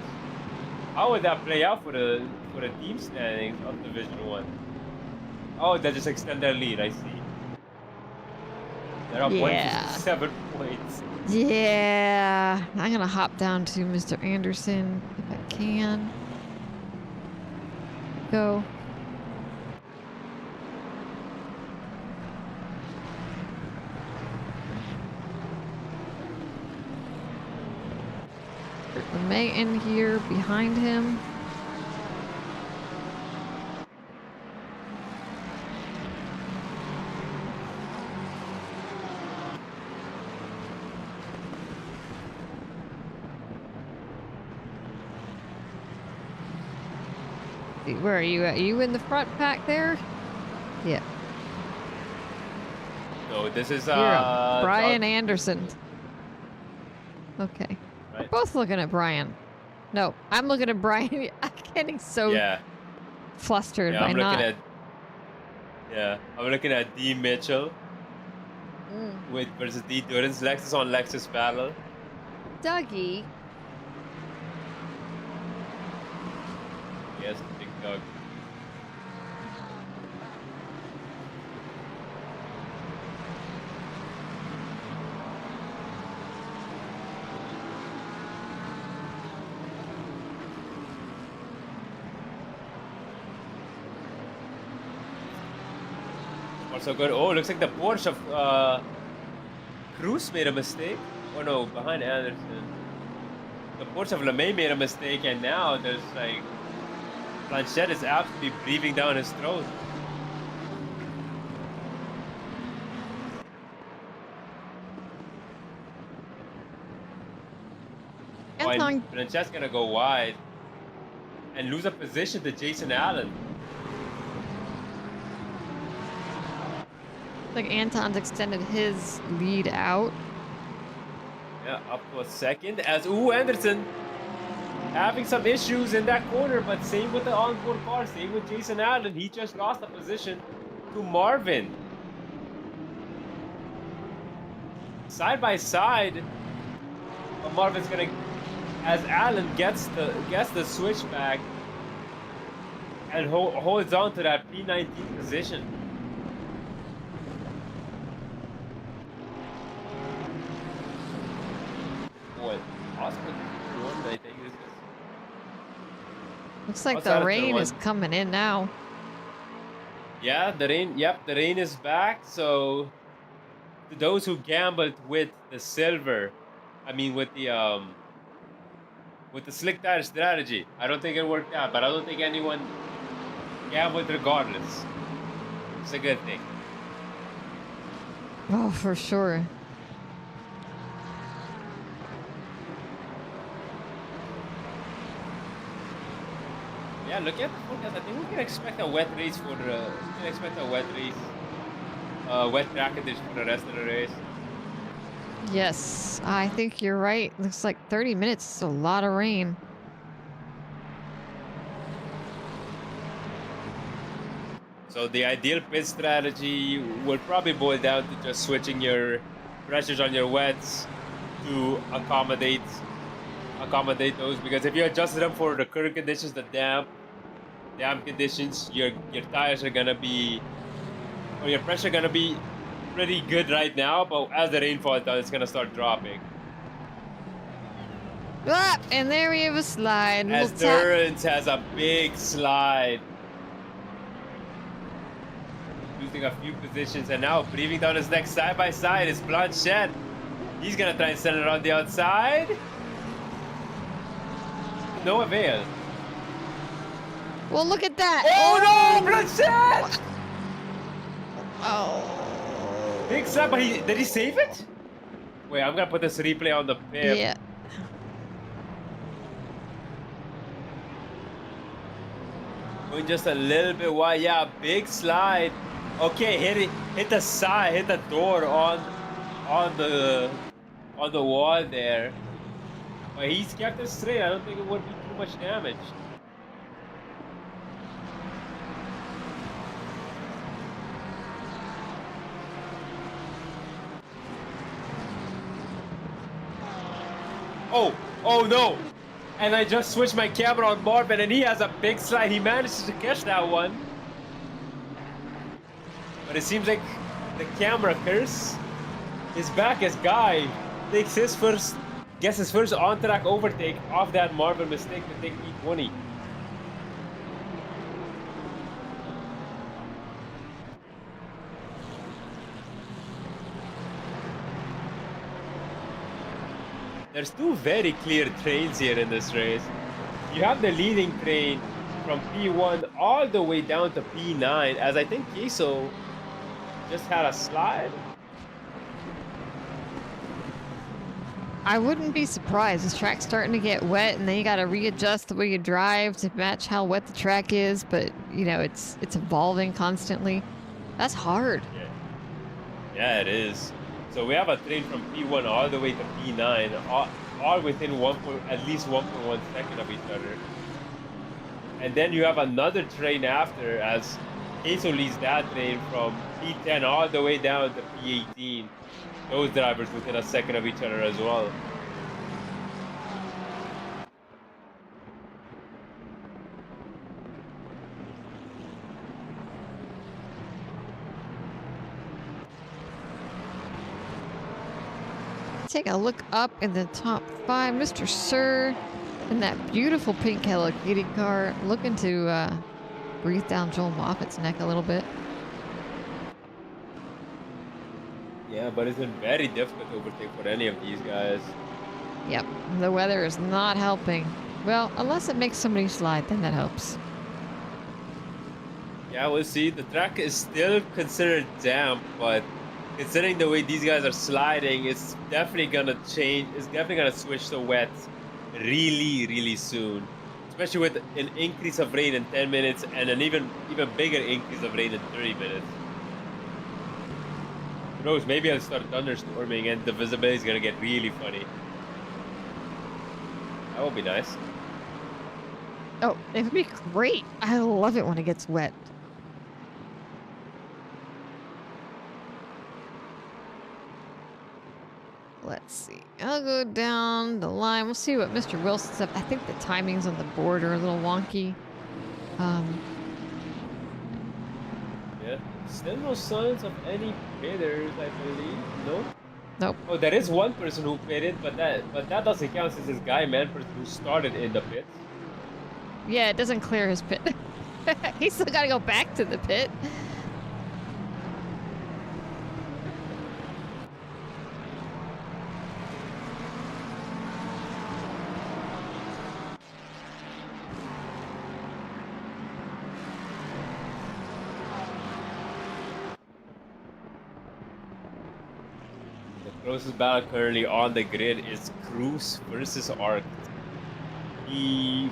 How would that play out for the team standings of Division 1? Oh, they just extend their lead, I see. They're up Yeah. 157 points. Yeah. I'm gonna hop down to Mr. Anderson if I can. Go. May in here behind him. Where are you at? Are you in the front pack there? Yeah. So this is You're Brian Anderson. Okay. Right. We're both looking at Brian. No, I'm looking at Brian. I'm getting so flustered by I'm not. I'm looking at D Mitchell with versus D Durance. Lexus on Lexus battle. Dougie. Yes, Big Doug. Also good. Oh, looks like the Porsche of Cruz made a mistake. Oh no, behind Anderson. The Porsche of LeMay made a mistake, and now there's like Blanchette is absolutely breathing down his throat. Blanchette's gonna go wide and lose a position to Jason Allen. Like Anton's extended his lead out. Yeah, up to a second as Anderson having some issues in that corner, but same with the onboard car, same with Jason Allen. He just lost a position to Marvin. Side by side, but Marvin's gonna, as Allen gets the switchback and holds on to that P19 position. What? Oscar, I think this is. Looks like the rain is coming in now. Yeah, the rain. Yep, the rain is back. So, to those who gambled with the silver, I mean with the slick tire strategy, I don't think it worked out. But I don't think anyone gambled regardless. It's a good thing. Oh, for sure. Yeah, look at the forecast. I think we can expect a wet race for the. We can expect a wet race, wet track condition for the rest of the race. Yes, I think you're right. Looks like 30 minutes is a lot of rain. So the ideal pit strategy will probably boil down to just switching your pressures on your wets to accommodate those, because if you adjust them for the current conditions, the damp conditions, your tires are gonna be, or your pressure gonna be pretty good right now, but as the rain falls down, it's gonna start dropping. Ah, and there we have a slide. As Durance has a big slide, losing a few positions, and now breathing down his neck side by side is Blanchette. He's gonna try and send it on the outside. No avail. Well, look at that. Oh no, Blanchette! Oh. Big slap, but did he save it? Wait, I'm gonna put this replay on the pip. Yeah. Going just a little bit wide. Yeah, big slide. Okay, hit the side, hit the door on the wall there. But he's kept it straight. I don't think it would be too much damage. Oh no! And I just switched my camera on Marvin, and he has a big slide. He managed to catch that one. But it seems like the camera curse is back as Guy takes his first on-track overtake off that Marvin mistake to take P20. There's two very clear trains here in this race. You have the leading train from P1 all the way down to P9, as I think Queso just had a slide. I wouldn't be surprised. This track's starting to get wet, and then you got to readjust the way you drive to match how wet the track is. But you know, it's evolving constantly. That's hard. Yeah, it is. So we have a train from P1 all the way to P9, all within at least 1.1 second of each other. And then you have another train after, as Queso leads that train from P10 all the way down to P18. Those drivers within a second of each other as well. Take a look up in the top 5. Mr. Sir in that beautiful pink Hello Kitty car, looking to breathe down Joel Moffat's neck a little bit. Yeah, but it's been very difficult to overtake for any of these guys. Yep, the weather is not helping. Well, unless it makes somebody slide, then that helps. Yeah, we'll see. The track is still considered damp, but considering the way these guys are sliding, it's definitely gonna change. It's definitely gonna switch to wet really, really soon. Especially with an increase of rain in 10 minutes and an even bigger increase of rain in 30 minutes. Who knows, maybe I'll start thunderstorming and the visibility is gonna get really funny. That would be nice. Oh, it would be great. I love it when it gets wet. Let's see. I'll go down the line. We'll see what Mr. Wilson's up. I think the timings on the board are a little wonky. Yeah. Still no signs of any pitters, I believe. No? Nope. Oh, there is one person who pitted, but that doesn't count since this guy Manford who started in the pit. Yeah, it doesn't clear his pit. He's still got to go back to the pit. Closest battle currently on the grid is Cruz versus Arc. The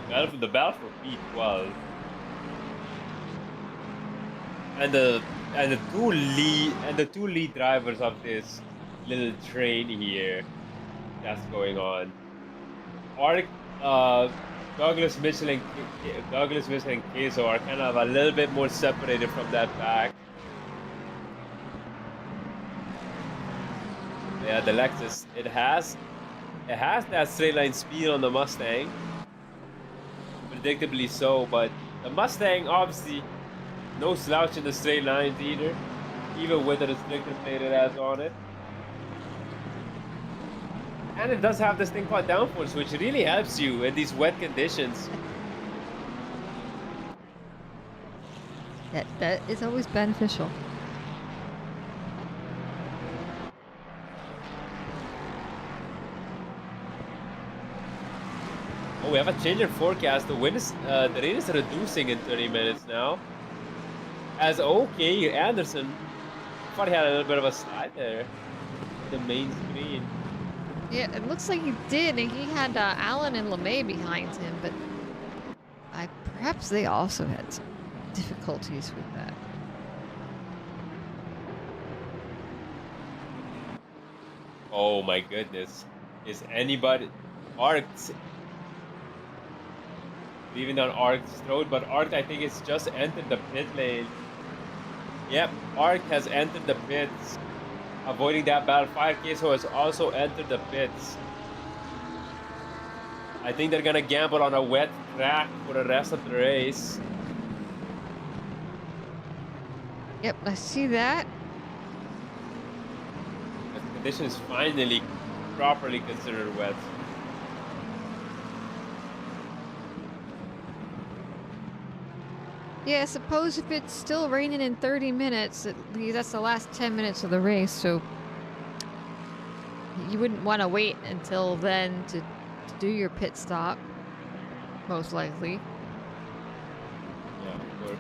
battle for P12. And the two lead drivers of this little train here that's going on. Arc, Douglas Mitchell and Queso are kind of a little bit more separated from that pack. Yeah, the Lexus, it has that straight line speed on the Mustang, predictably so, but the Mustang obviously no slouch in the straight lines either, even with the restrictor plate it has on it. And it does have this thing called downforce, which really helps you in these wet conditions. That is always beneficial. Oh, we have a change in forecast. The rain is reducing in 30 minutes now. As OK Anderson, I thought he had a little bit of a slide there. The main screen. Yeah, it looks like he did, and he had Allen and LeMay behind him, but perhaps they also had some difficulties with that. Oh my goodness. Is anybody... Arc's... Leaving down Arc's throat, but Arc I think it's just entered the pit lane. Yep, Arc has entered the pits. Avoiding that battle. 5 Queso has also entered the pits. I think they're gonna gamble on a wet track for the rest of the race. Yep, I see that. The conditions finally properly considered wet. Yeah, suppose if it's still raining in 30 minutes, that's the last 10 minutes of the race, so you wouldn't want to wait until then to do your pit stop, most likely. Yeah, of course.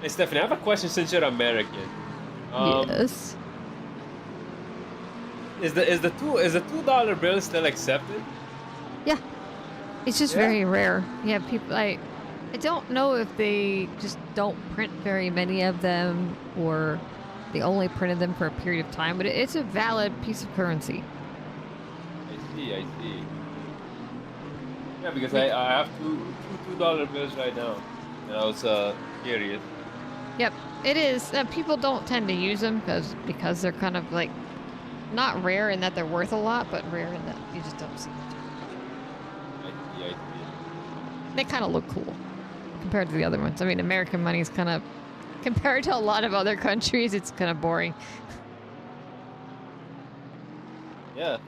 Hey, Stephanie, I have a question since you're American. Yes. Is the $2 bill still accepted? Yeah. It's just Yeah? very rare. Yeah, people, I don't know if they just don't print very many of them or they only printed them for a period of time, but it's a valid piece of currency. I see. Yeah, because I have two $2 bills right now, and I was curious. Yep, it is. People don't tend to use them because they're kind of like not rare in that they're worth a lot, but rare in that you just don't see them. I see. They kind of look cool compared to the other ones. I mean, American money is kind of, compared to a lot of other countries, it's kind of boring. Yeah.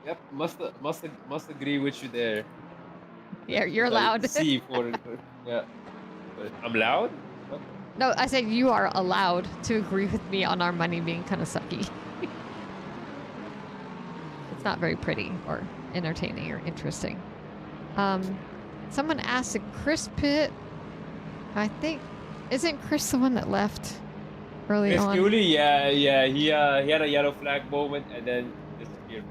Yep. Must agree with you there. Yeah, you're Like, allowed. C for yeah. But I'm loud. What? No, I said you are allowed to agree with me on our money being kind of sucky. It's not very pretty or entertaining or interesting. Someone asked if Chris Pitt, I think, isn't Chris the one that left early Chris on? Cooley, yeah. He had a yellow flag moment and then disappeared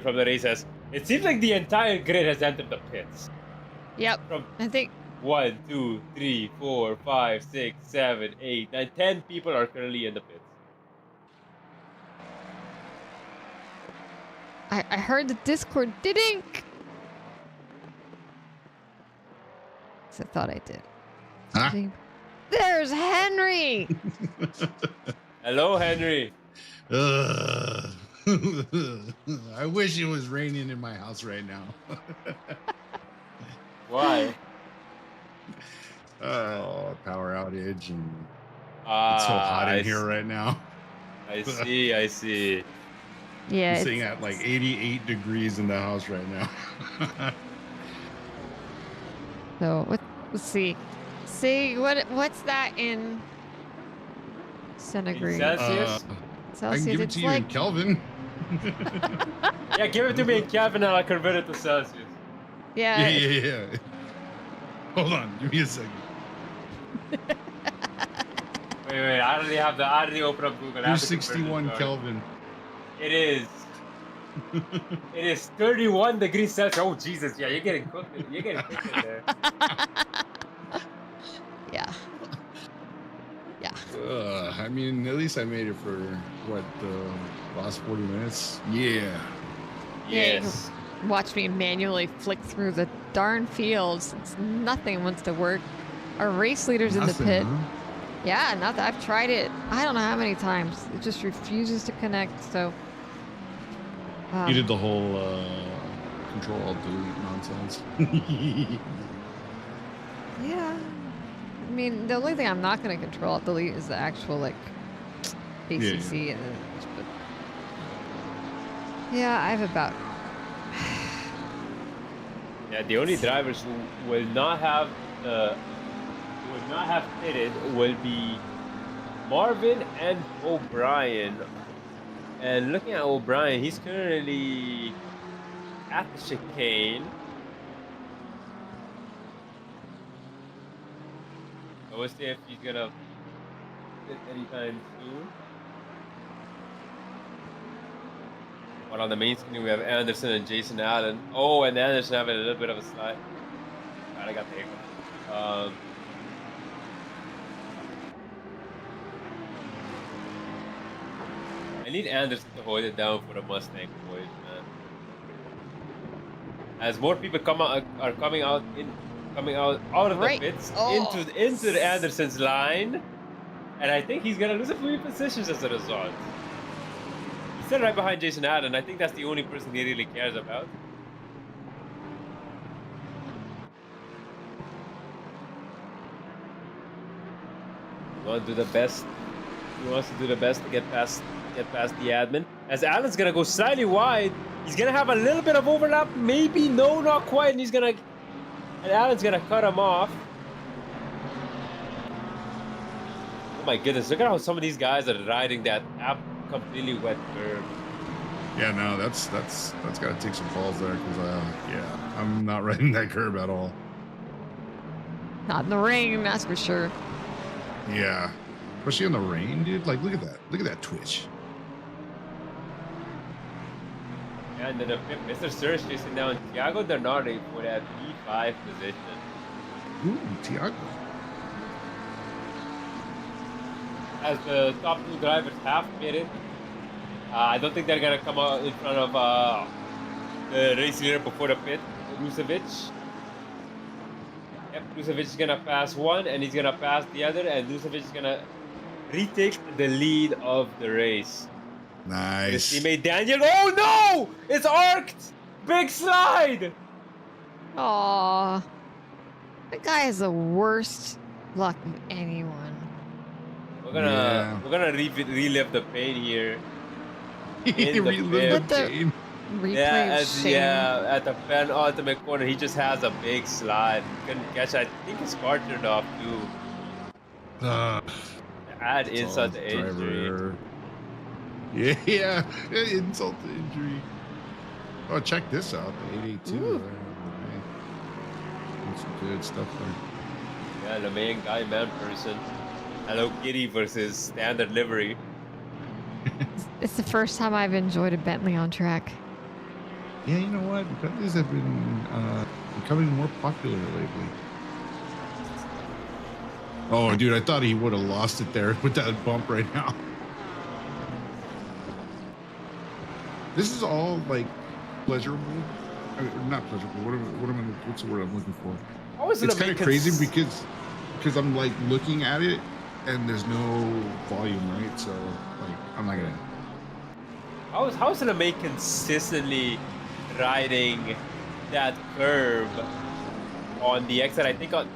from the races. It seems like the entire grid has entered the pits. Yep. From I think 1, 2, 3, 4, 5, 6, 7, 8, 9, 10 people are currently in the pits. I heard the Discord didn't. I thought I did. Huh? There's Henry. Hello, Henry. I wish it was raining in my house right now. Why? Power outage, and it's so hot in here right now. I see. Yeah. I'm sitting at like 88 degrees in the house right now. So let's see. See what's that in centigrade? Celsius? I Celsius. can give it It's to you like in Kelvin. Yeah, give it to me in Kelvin and I'll convert it to Celsius. yeah. Yeah. Hold on, give me a second. Wait, I already opened up Google. I have to convert 261 it, Kelvin. It is. It is 31 degrees Celsius. Oh Jesus, yeah, you're getting cooked. You're getting cooked in there. Yeah. I mean, at least I made it for what the last 40 minutes. Yeah. Yes. Watch me manually flick through the darn fields. Nothing wants to work. Our race leader's in the pit. Huh? Yeah, not that I've tried it. I don't know how many times. It just refuses to connect. So. You did the whole control alt delete nonsense. Yeah. I mean, the only thing I'm not going to control alt delete is the actual like ACC Yeah. and then. But yeah, I have about. Yeah, the only drivers who will not have pitted will be Marvin and O'Brien. And looking at O'Brien, he's currently at the chicane. So we'll see if he's gonna pit anytime soon. But on the main screen, we have Anderson and Jason Allen. Oh, and Anderson having a little bit of a slide. God, I got the hiccup. I need Anderson to hold it down for the Mustang boys, man. As more people are coming out of Right. the pits Oh. into the Anderson's line, And I think he's gonna lose a few positions as a result. He's still right behind Jason Allen. I think that's the only person he really cares about. He wants to do the best. He wants to do the best to get past the admin. As Allen's gonna go slightly wide, he's gonna have a little bit of overlap. Maybe no, not quite. And Allen's gonna cut him off. Oh my goodness! Look at how some of these guys are riding that completely wet curve. Yeah, no, that's got to take some balls there because yeah, I'm not riding that curb at all. Not in the rain, that's for sure. Yeah, especially in the rain, dude. Like, look at that twitch. And then Mr. Surge chasing down Thiago Bernardi for that P5 position. Ooh, Thiago. As the top two drivers have pitted, I don't think they're gonna come out in front of the race leader before the pit, Rusevic. Yep, Rusevic is gonna pass one, and he's gonna pass the other, and Rusevic is gonna retake the lead of the race. Nice. His teammate Daniel. Oh no! It's arced! Big slide! Aww. That guy has the worst luck of anyone. We're gonna relive the pain here. Relive the pain. Replay at the penultimate corner, he just has a big slide. Couldn't catch. I think his car turned off too. Add insult to injury. Yeah, insult to injury. Oh, check this out. The 882. That's some good stuff there. Yeah, the main guy, man person. Hello Kitty versus standard livery. It's the first time I've enjoyed a Bentley on track. Yeah, you know what? Bentleys have been becoming more popular lately. Oh, dude, I thought he would have lost it there with that bump right now. This is all like pleasurable. I mean, not pleasurable. What's the word I'm looking for? It's kind of crazy because I'm like looking at it and there's no volume, right? So like I'm not gonna. How's gonna make consistently riding that curve on the exit? I think on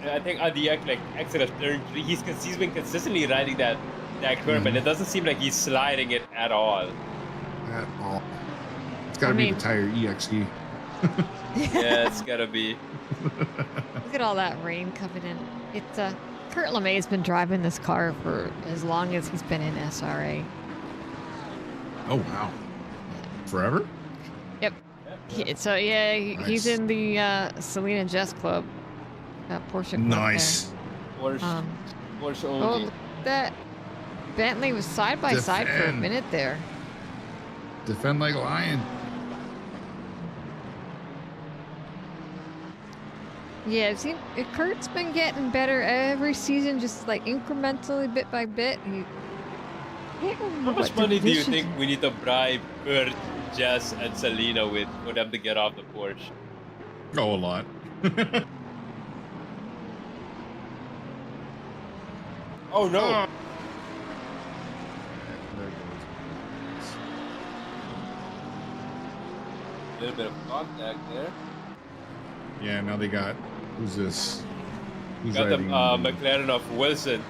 the exit of turn 3, he's been consistently riding that curve, and it doesn't seem like he's sliding it at all. At all. It's gotta be the tire EXE. Yeah, it's gotta be. Look at all that rain coming in. It's Kurt LeMay's been driving this car for as long as he's been in SRA. Oh wow. Forever? Yep. So yeah, he's in the Selena Jess Club. Porsche Club. Nice. Porsche only. Oh, look at that Bentley was side by side for a minute there. Defend like a lion. Yeah, Kurt's been getting better every season, just like incrementally, bit by bit. How much money do you think we need to bribe Kurt, Jess, and Selena with for them to get off the Porsche? Oh, a lot. Oh no! Oh. A little bit of contact there. Yeah, now they got. Who's this? Who's Got the riding? McLaren of Wilson.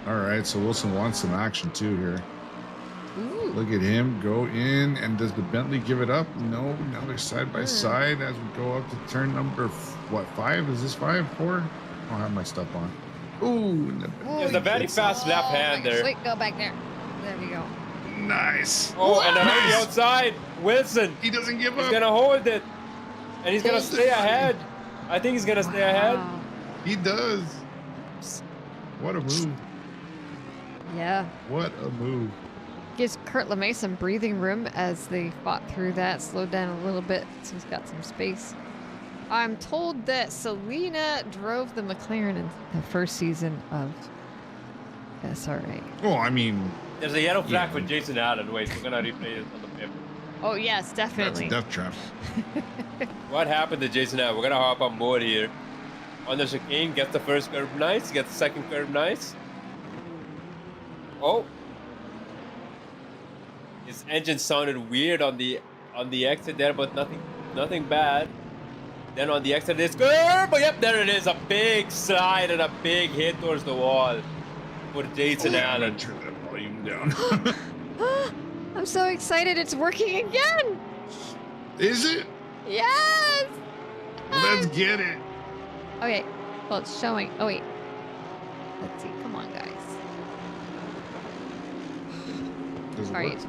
All right, so Wilson wants some action too here. Ooh. Look at him go in, and does the Bentley give it up? No, now they're side by side as we go up to turn number, 5? Is this 5, 4? I don't have my stuff on. Ooh, There's a very fast left-hander. Wait, go back there. There we go. Nice. Oh, and on the outside, Wilson. He doesn't give He's up. gonna hold it, and he's gonna stay ahead. I think he's gonna stay ahead. He does. What a move. Yeah. What a move. Gives Kurt LeMay some breathing room as they fought through that, slowed down a little bit, so he's got some space. I'm told that Selena drove the McLaren in the first season of SRA. Well, I mean, There's a yellow flag for Jason Allen. Wait, we're gonna replay this on the paper. Oh yes, that's definitely. a death trap. What happened to Jason Allen? We're gonna hop on board here. On the chicane, gets the first curve nice, gets the second curve nice. Oh. His engine sounded weird on the exit there, but nothing bad. Then on the exit it's good, but yep, there it is. A big slide and a big hit towards the wall for Jason Allen. I'm gonna turn that volume down. I'm so excited it's working again. Is it? Yes. Let's get it. Okay. Well, it's showing. Oh wait. Let's see. Come on, guys. Does it All work? right.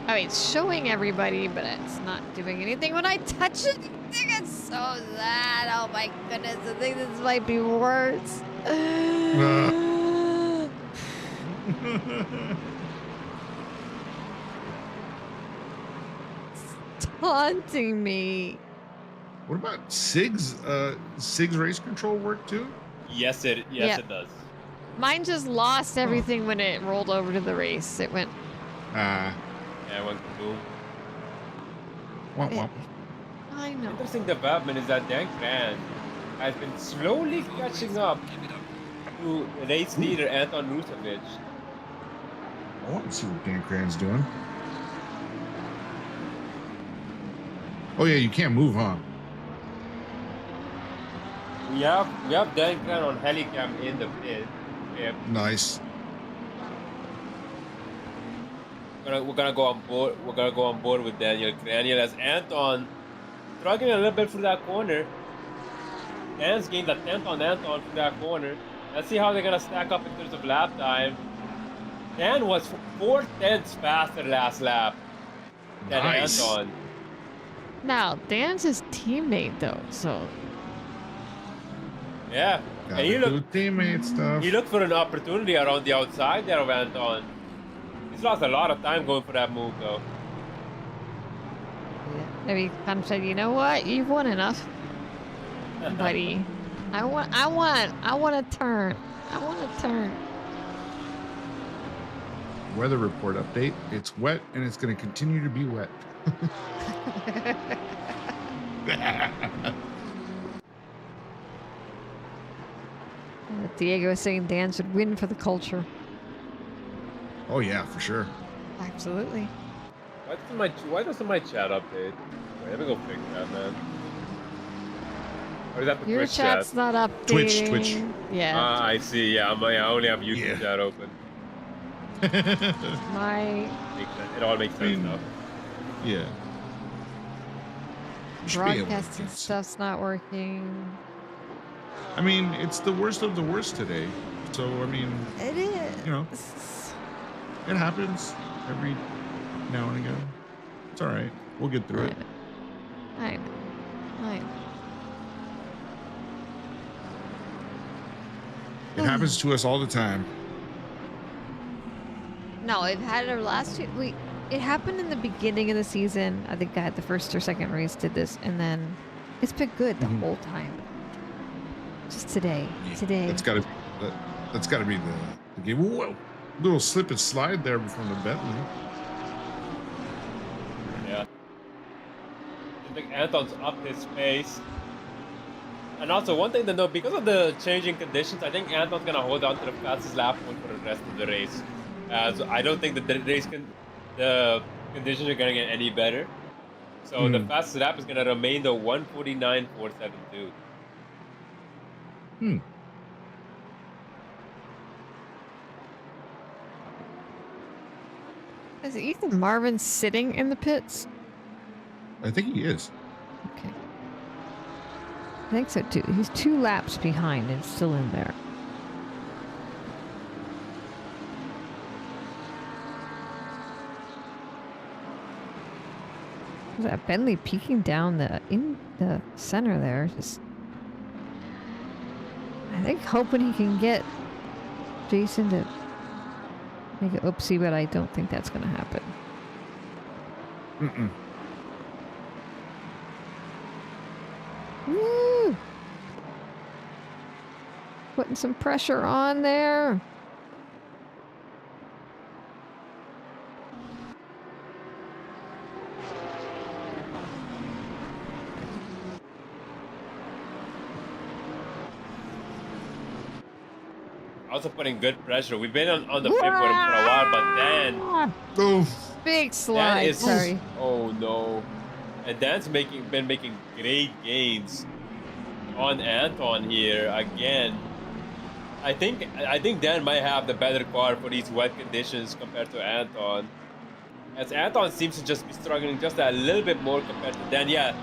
Oh, it's showing everybody, but it's not doing anything when I touch it. It's so sad. Oh my goodness. I think this might be worse. It's taunting me. What about Sig's race control work too? Yes, it does. Mine just lost everything when it rolled over to the race. It went. Yeah, it went boom. Womp womp. I know. Interesting development is that Dan Cran has been slowly catching up to race leader Anton Rusevic. I want to see what Dan Cran's doing. Oh yeah, you can't move, huh? We have Dan Cran on helicam in the pit. Yeah. Nice. We're gonna go on board. We're gonna go on board with Daniel Craniel as Anton struggling a little bit through that corner. Dan's gained a 10th on Anton through that corner. Let's see how they're gonna stack up in terms of lap time. Dan was 4/10 faster last lap than Nice. Anton. Now, Dan's his teammate, though, so. Yeah, Gotta and he do looked teammate stuff. He looked for an opportunity around the outside there of Anton. He's lost a lot of time going for that move though. Yeah. Maybe kind of said, you know what? You've won enough, buddy. I want a turn. I want a turn. Weather report update. It's wet and it's going to continue to be wet. Diego is saying Dan should win for the culture. Oh yeah, for sure. Absolutely. Why doesn't my chat update? Wait, let me go fix that, man. Or is that the Your Twitch chat's chat? not updating. Twitch. Yeah. Ah, I see. Yeah, I only have YouTube Yeah. chat open. My It all makes sense now. Yeah. Should be able to broadcasting fix it. stuff's not working. I mean, it's the worst of the worst today. So, I mean, It is. you know, it happens every now and again. It's all right. We'll get through it. I know. It happens to us all the time. No, it had our last two. It happened in the beginning of the season. I think I had the first or second race did this, and then it's been good the whole time. Just today. That's got to be the game. Whoa, little slip and slide there from the Bentley. Yeah. I think Anton's upped his pace. And also, one thing to note, because of the changing conditions, I think Anton's going to hold on to the fastest lap point for the rest of the race. So I don't think that the conditions are going to get any better. So the fastest lap is going to remain the 1:49.472. Is Ethan Marvin sitting in the pits? I think he is. Okay. I think so too. He's 2 laps behind and still in there. That Bentley peeking down in the center there. Just, I think hoping he can get Jason to make it oopsie, but I don't think that's going to happen. Woo! Putting some pressure on there. also putting good pressure. We've been on the pip with him for a while, but then Big Dan slide. is Sorry. oh no, and Dan's been making great gains on Anton here again. I think Dan might have the better car for these wet conditions compared to Anton. As Anton seems to just be struggling just a little bit more compared to Dan. Yeah,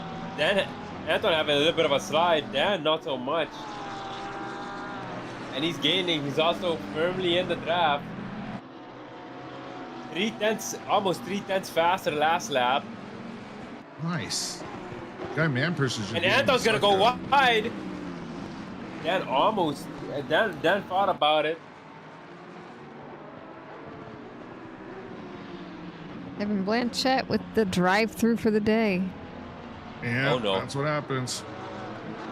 Anton having a little bit of a slide. Dan not so much. And he's gaining. He's also firmly in the draft. 3/10, almost 3/10 faster last lap. Nice. Guy man precision. And Anton's gonna go wide. Dan almost. Dan thought about it. Evan Blanchett with the drive-through for the day. Yeah, oh, no. That's what happens.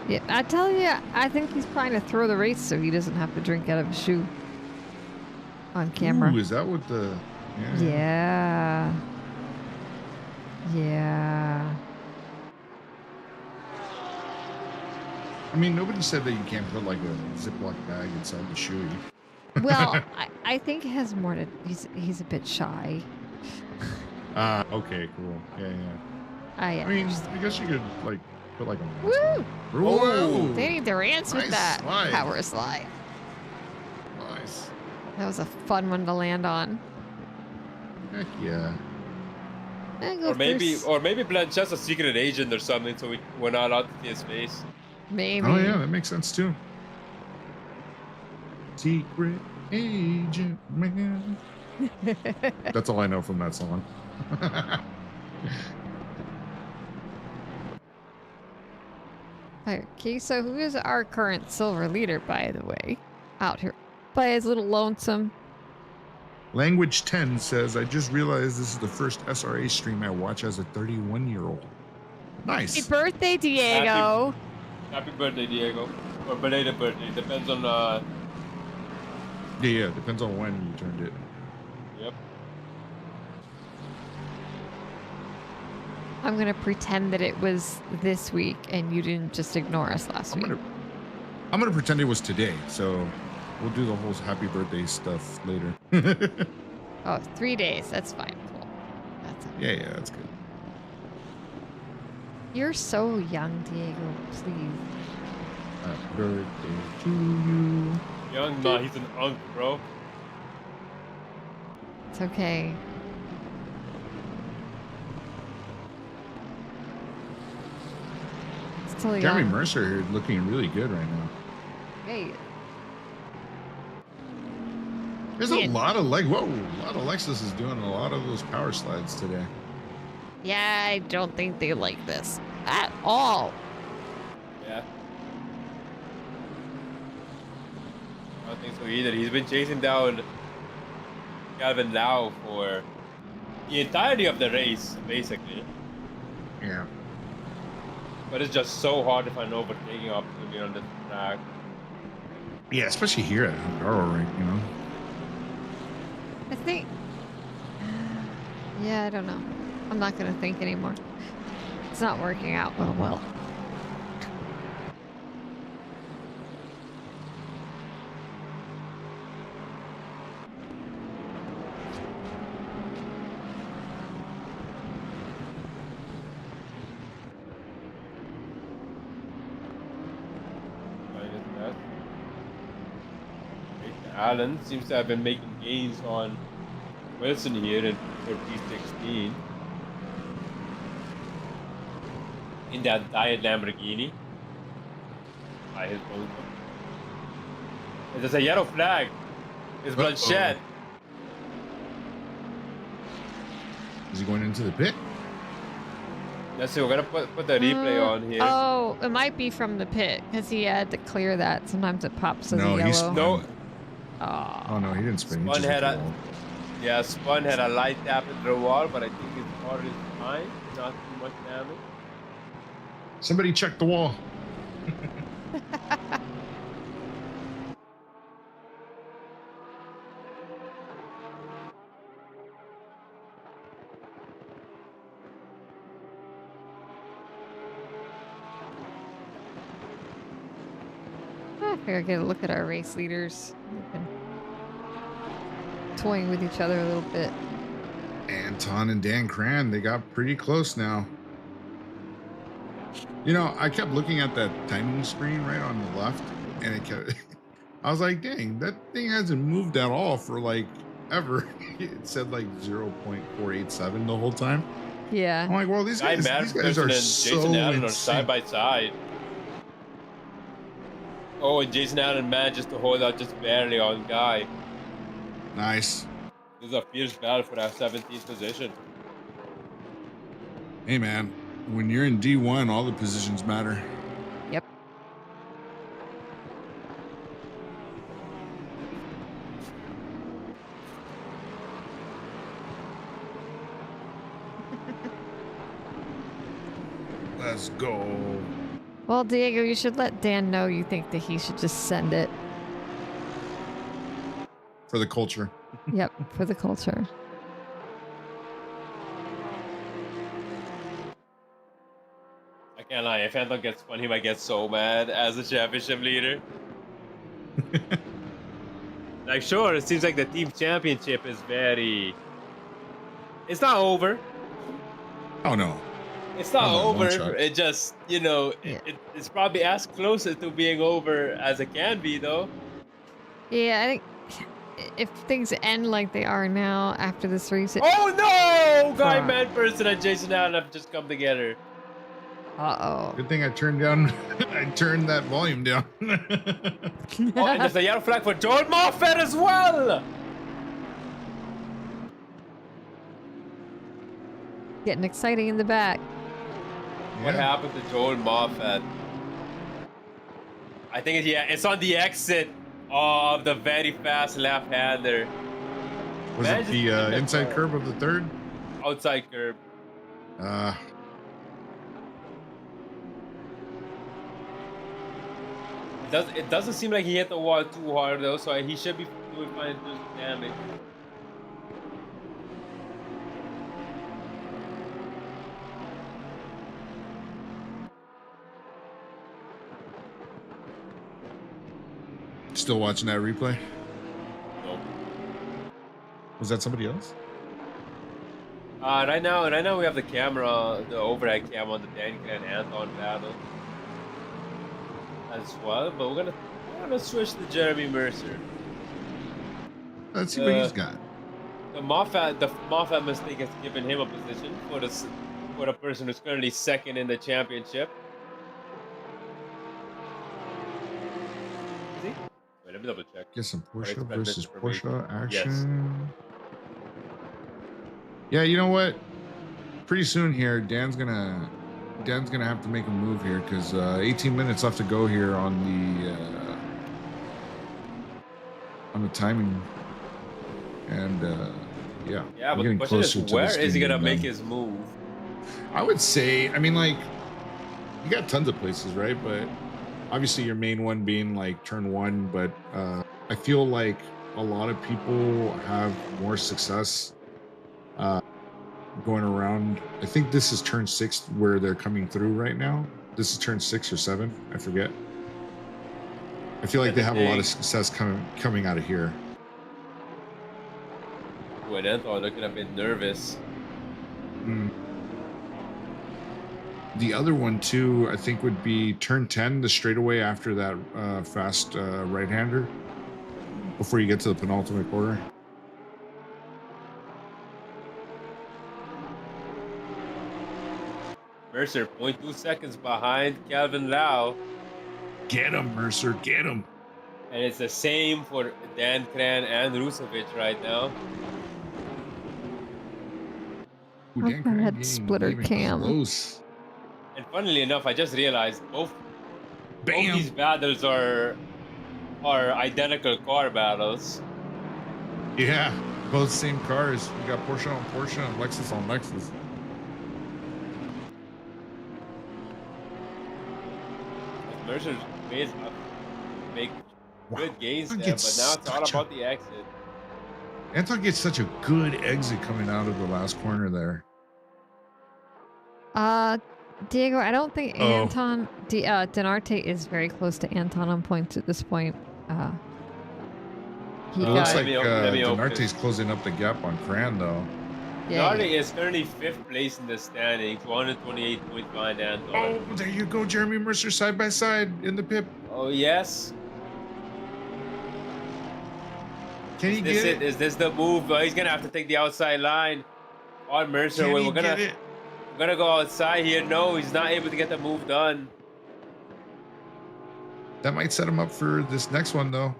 Yeah, I tell you, I think he's trying to throw the race so he doesn't have to drink out of his shoe on camera. Ooh, is that what the... Yeah. Yeah. I mean, nobody said that you can't put like a Ziploc bag inside the shoe. Well, I think it has more to... He's a bit shy. Okay, cool. Yeah. I mean, I guess you could like put like a... Woo! Whoa! Danny Durant's with that slide. power slide. Nice. That was a fun one to land on. Heck yeah. Or maybe Blanchett's a secret agent or something, so we're not allowed to see his face. Maybe. Oh yeah, that makes sense too. Secret agent man. That's all I know from that song. Okay, so who is our current silver leader, by the way? Out here by his little lonesome. Language 10 says, I just realized this is the first SRA stream I watch as a 31-year-old. Nice. Happy birthday, Diego. Happy birthday, Diego. Or belated birthday. Depends on Yeah, depends on when you turned it. Yep. I'm gonna pretend that it was this week and you didn't just ignore us last week. I'm gonna pretend it was today, so we'll do the whole happy birthday stuff later. Oh, 3 days. That's fine. Cool. That's okay. Yeah, that's good. You're so young, Diego. Please. Happy birthday to you. Young, nah, he's an unk, bro. It's okay. Still young. Jeremy Mercer here looking really good right now. Hey. There's a lot of Lexus is doing a lot of those power slides today. Yeah, I don't think they like this at all. Yeah. I don't think so either. He's been chasing down Calvin Lau for the entirety of the race, basically. Yeah. But it's just so hard to find overtaking opportunity on this track. Yeah, especially here at Hungaroring, you know. I think. Yeah, I don't know. I'm not gonna think anymore. It's not working out well. Allen seems to have been making gains on Wilson here in P16 in that Diet Lamborghini by his boat. There's a yellow flag. It's Blanchett. Is he going into the pit? Let's see, we're gonna put the replay on here. Oh, it might be from the pit because he had to clear that. Sometimes it pops as a yellow. No. Oh no, he didn't spin. Spun had a light tap into the wall, but I think his car is fine. Not too much damage. Somebody check the wall. I figure I'll get a look at our race leaders. toying with each other a little bit. Anton and Dan Cran, they got pretty close now. You know, I kept looking at that timing screen right on the left, and it kept. I was like, dang, that thing hasn't moved at all for like ever. It said like 0.487 the whole time. Yeah. I'm like, well, these guys are so Jason Allen are insane. side by side. Oh, and Jason Allen managed to hold out just barely on Guy. Nice. This is a fierce battle for that 17th position. Hey, man, when you're in D1, all the positions matter. Yep. Let's go. Well, Diego, you should let Dan know you think that he should just send it. For the culture. Yep, for the culture. I can't lie, if Anton gets spun, he might get so mad as a championship leader. Like, sure, it seems like the team championship is very... It's not over. Oh, no. It's not over. Shot. It just, you know, it's probably as close to being over as it can be, though. Yeah, I think if things end like they are now after this race... Oh, no! Guy Manperson and Jason Allen have just come together. Uh-oh. Good thing I turned down... I turned that volume down. Oh, and there's a yellow flag for Joel Moffat as well! Getting exciting in the back. What happened to Joel Moffat? I think it's on the exit of the very fast left-hander. Was it the inside curb of the third? Outside curb. It doesn't seem like he hit the wall too hard though, so he should be doing fine to do some damage. Still watching that replay? Nope. Was that somebody else? Right now we have the camera, the overhead camera on the Dan and Anton battle as well, but we're gonna switch to Jeremy Mercer. Let's see what he's got. The Moffat mistake has given him a position for the person who's currently second in the championship. Is he? Wait, let me double check. Get some Porsche versus Mr. Porsche action. Yes. Yeah, you know what? Pretty soon here, Dan's gonna have to make a move here because 18 minutes left to go here on the timing, and yeah. Yeah, but the question is, where is he gonna make his move? I would say, I mean, like, you got tons of places, right? But obviously your main one being like turn one, but I feel like a lot of people have more success going around. I think this is turn 6 where they're coming through right now. This is turn 6 or 7, I forget. I feel like they have a lot of success coming out of here. When Anton looking a bit nervous. The other one too, I think, would be turn 10, the straightaway after that fast right-hander, before you get to the penultimate quarter. Mercer, 0.2 seconds behind Calvin Lau. Get him, Mercer, get him. And it's the same for Dan Cran and Rusevic right now. Ooh, Dan Cran had splitter cam. Close. And funnily enough, I just realized both these battles are identical car battles. Yeah, both same cars. We got Porsche on Porsche and Lexus on Lexus. Mercer's make good gains there, but now it's all about the exit. Anton gets such a good exit coming out of the last corner there. Diego, I don't think Anton Denarte is very close to Anton on points at this point. He It got looks it. like Let me open Denarte's closing up the gap on Cran though. Yeah, Hungaroring is currently 5th place in the standings, 128 points behind Anton. Oh, there you go, Jeremy Mercer side by side in the pit. Oh, yes. Can he Is get this it? Is this the move? He's going to have to take the outside line on Mercer. Can he We're get it? gonna go outside here. No, he's not able to get the move done. That might set him up for this next one though.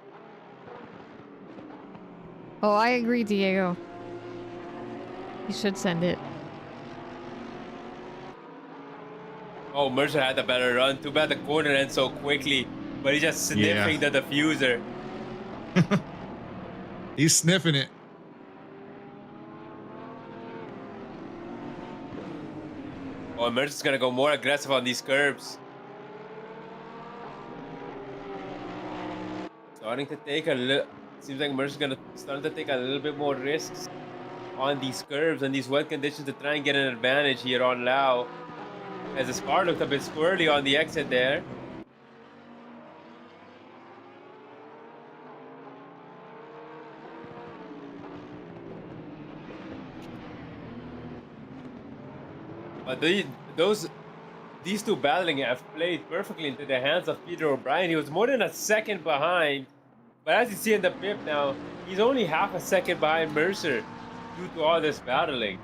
Oh, I agree, Diego. You should send it. Oh, Mercer had a better run. Too bad the corner ends so quickly. But he's just sniffing the diffuser. He's sniffing it. Oh, Mercer's gonna go more aggressive on these curbs. Starting to take a little... Seems like Mercer's gonna start to take a little bit more risks on these curves and these wet conditions to try and get an advantage here on Lau. As his car looked a bit squirrely on the exit there. But these two battling have played perfectly into the hands of Peter O'Brien. He was more than a second behind. But as you see in the pip now, he's only half a second behind Mercer due to all this battling.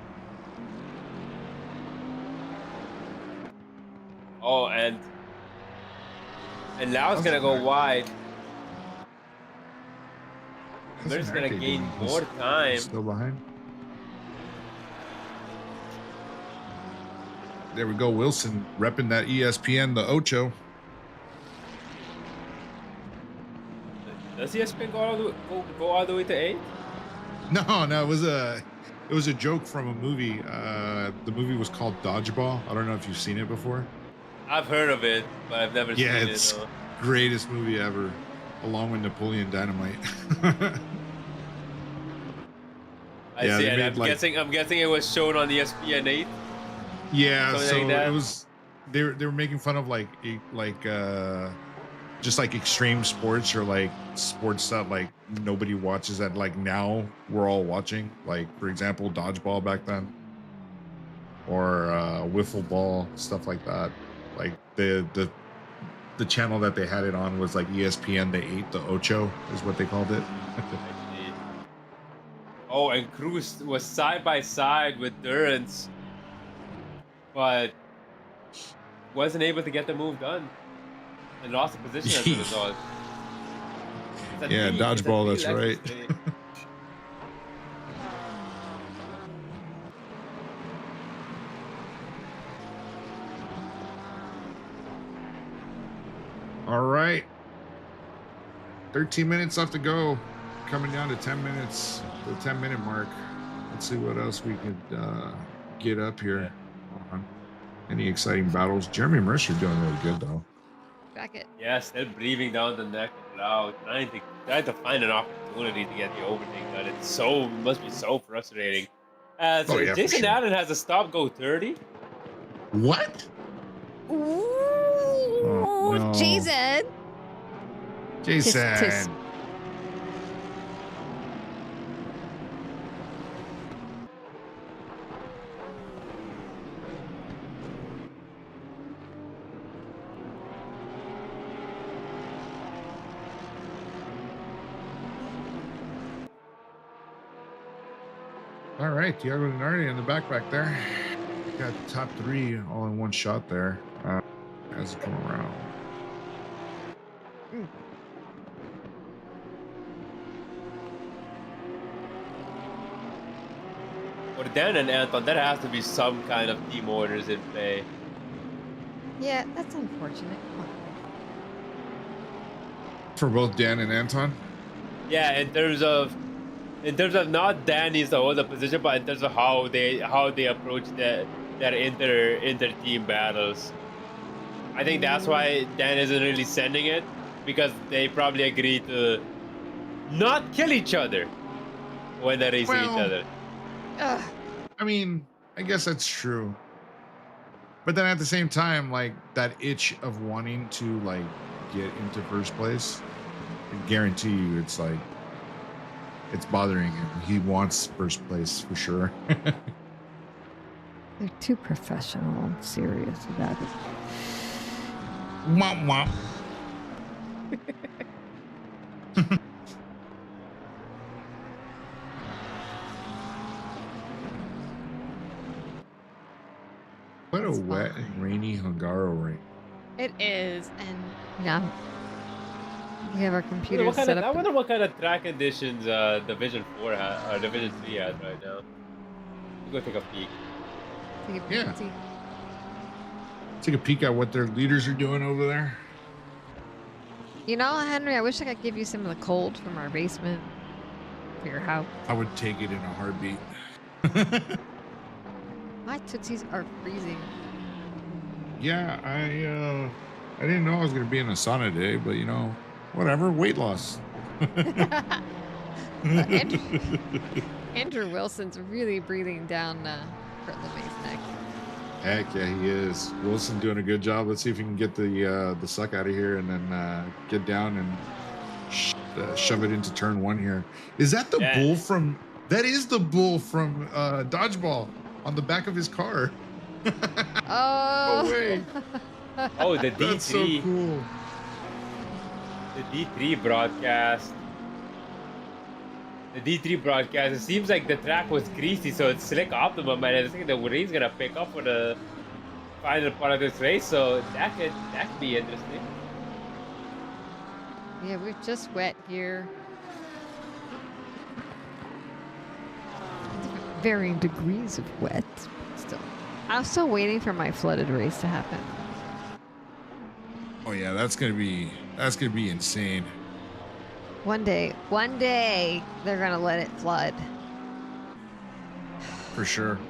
Oh, and Lau's gonna go wide. Mercer's gonna gain more time. Still behind. There we go, Wilson repping that ESPN, the Ocho. Does ESPN go all the way to 8? No, it was a joke from a movie. The movie was called Dodgeball. I don't know if you've seen it before. I've heard of it, but I've never seen it. Yeah, it's greatest movie ever, along with Napoleon Dynamite. I see, and I'm guessing it was shown on ESPN 8. Yeah, Something so like that. it was. They were making fun of just like extreme sports or like sports that like nobody watches that like now we're all watching. Like for example, dodgeball back then, or wiffle ball, stuff like that. Like the channel that they had it on was like ESPN the 8, the Ocho is what they called it. Oh, and Cruz was side by side with Durance, but wasn't able to get the move done and lost the position as a result. Yeah, dodgeball, that's right. All right. 13 minutes left to go. Coming down to 10 minutes, the 10-minute mark. Let's see what else we could get up here on. Any exciting battles? Jeremy Mercer doing really good, though. Back it. Yeah, still breathing down the neck of Lau, trying to find an opportunity to get the overtake done. It must be so frustrating. Jason Allen has a stop-go 30. What? Ooh, Oh, no. Jason. Tis. All right, Diego Denardi in the back there. Got the top 3 all in one shot there as it come around. For Dan and Anton, there has to be some kind of team orders in play. Yeah, that's unfortunate. For both Dan and Anton? Yeah, in terms of not Dan needs to hold the position, but in terms of how they approach their inter team battles. I think that's why Dan isn't really sending it, because they probably agree to not kill each other when they're racing each other. I mean, I guess that's true. But then at the same time, like that itch of wanting to like get into first place, I guarantee you it's like it's bothering him. He wants first place for sure. They're too professional and serious about it. Womp womp. What a It's wet fine. and rainy Hungaroring. It is, and yeah, we have our computer What kind set of, up. I wonder what kind of track conditions Division 4 has, or Division 3 has right now. Go take a peek. Take a peek Yeah. and see. Take a peek at what their leaders are doing over there. You know, Henry, I wish I could give you some of the cold from our basement for your house. I would take it in a heartbeat. My tootsies are freezing. Yeah, I didn't know I was gonna be in a sauna today, but you know, whatever. Weight loss. Andrew Wilson's really breathing down Kurt LeMay's neck. Heck yeah, he is. Wilson doing a good job. Let's see if he can get the suck out of here and then get down and shove it into turn 1 here. Is that the bull from? That is the bull from Dodgeball on the back of his car. Oh. No way. Oh, the D3. That's so cool. The D3 broadcast. The D3 broadcast. It seems like the track was greasy, so it's slick optimum, and I think the rain's gonna pick up for the final part of this race. So that could be interesting. Yeah, we're just wet here. Varying degrees of wet. Still, I'm still waiting for my flooded race to happen. Oh yeah, that's gonna be insane. One day, they're gonna let it flood. For sure.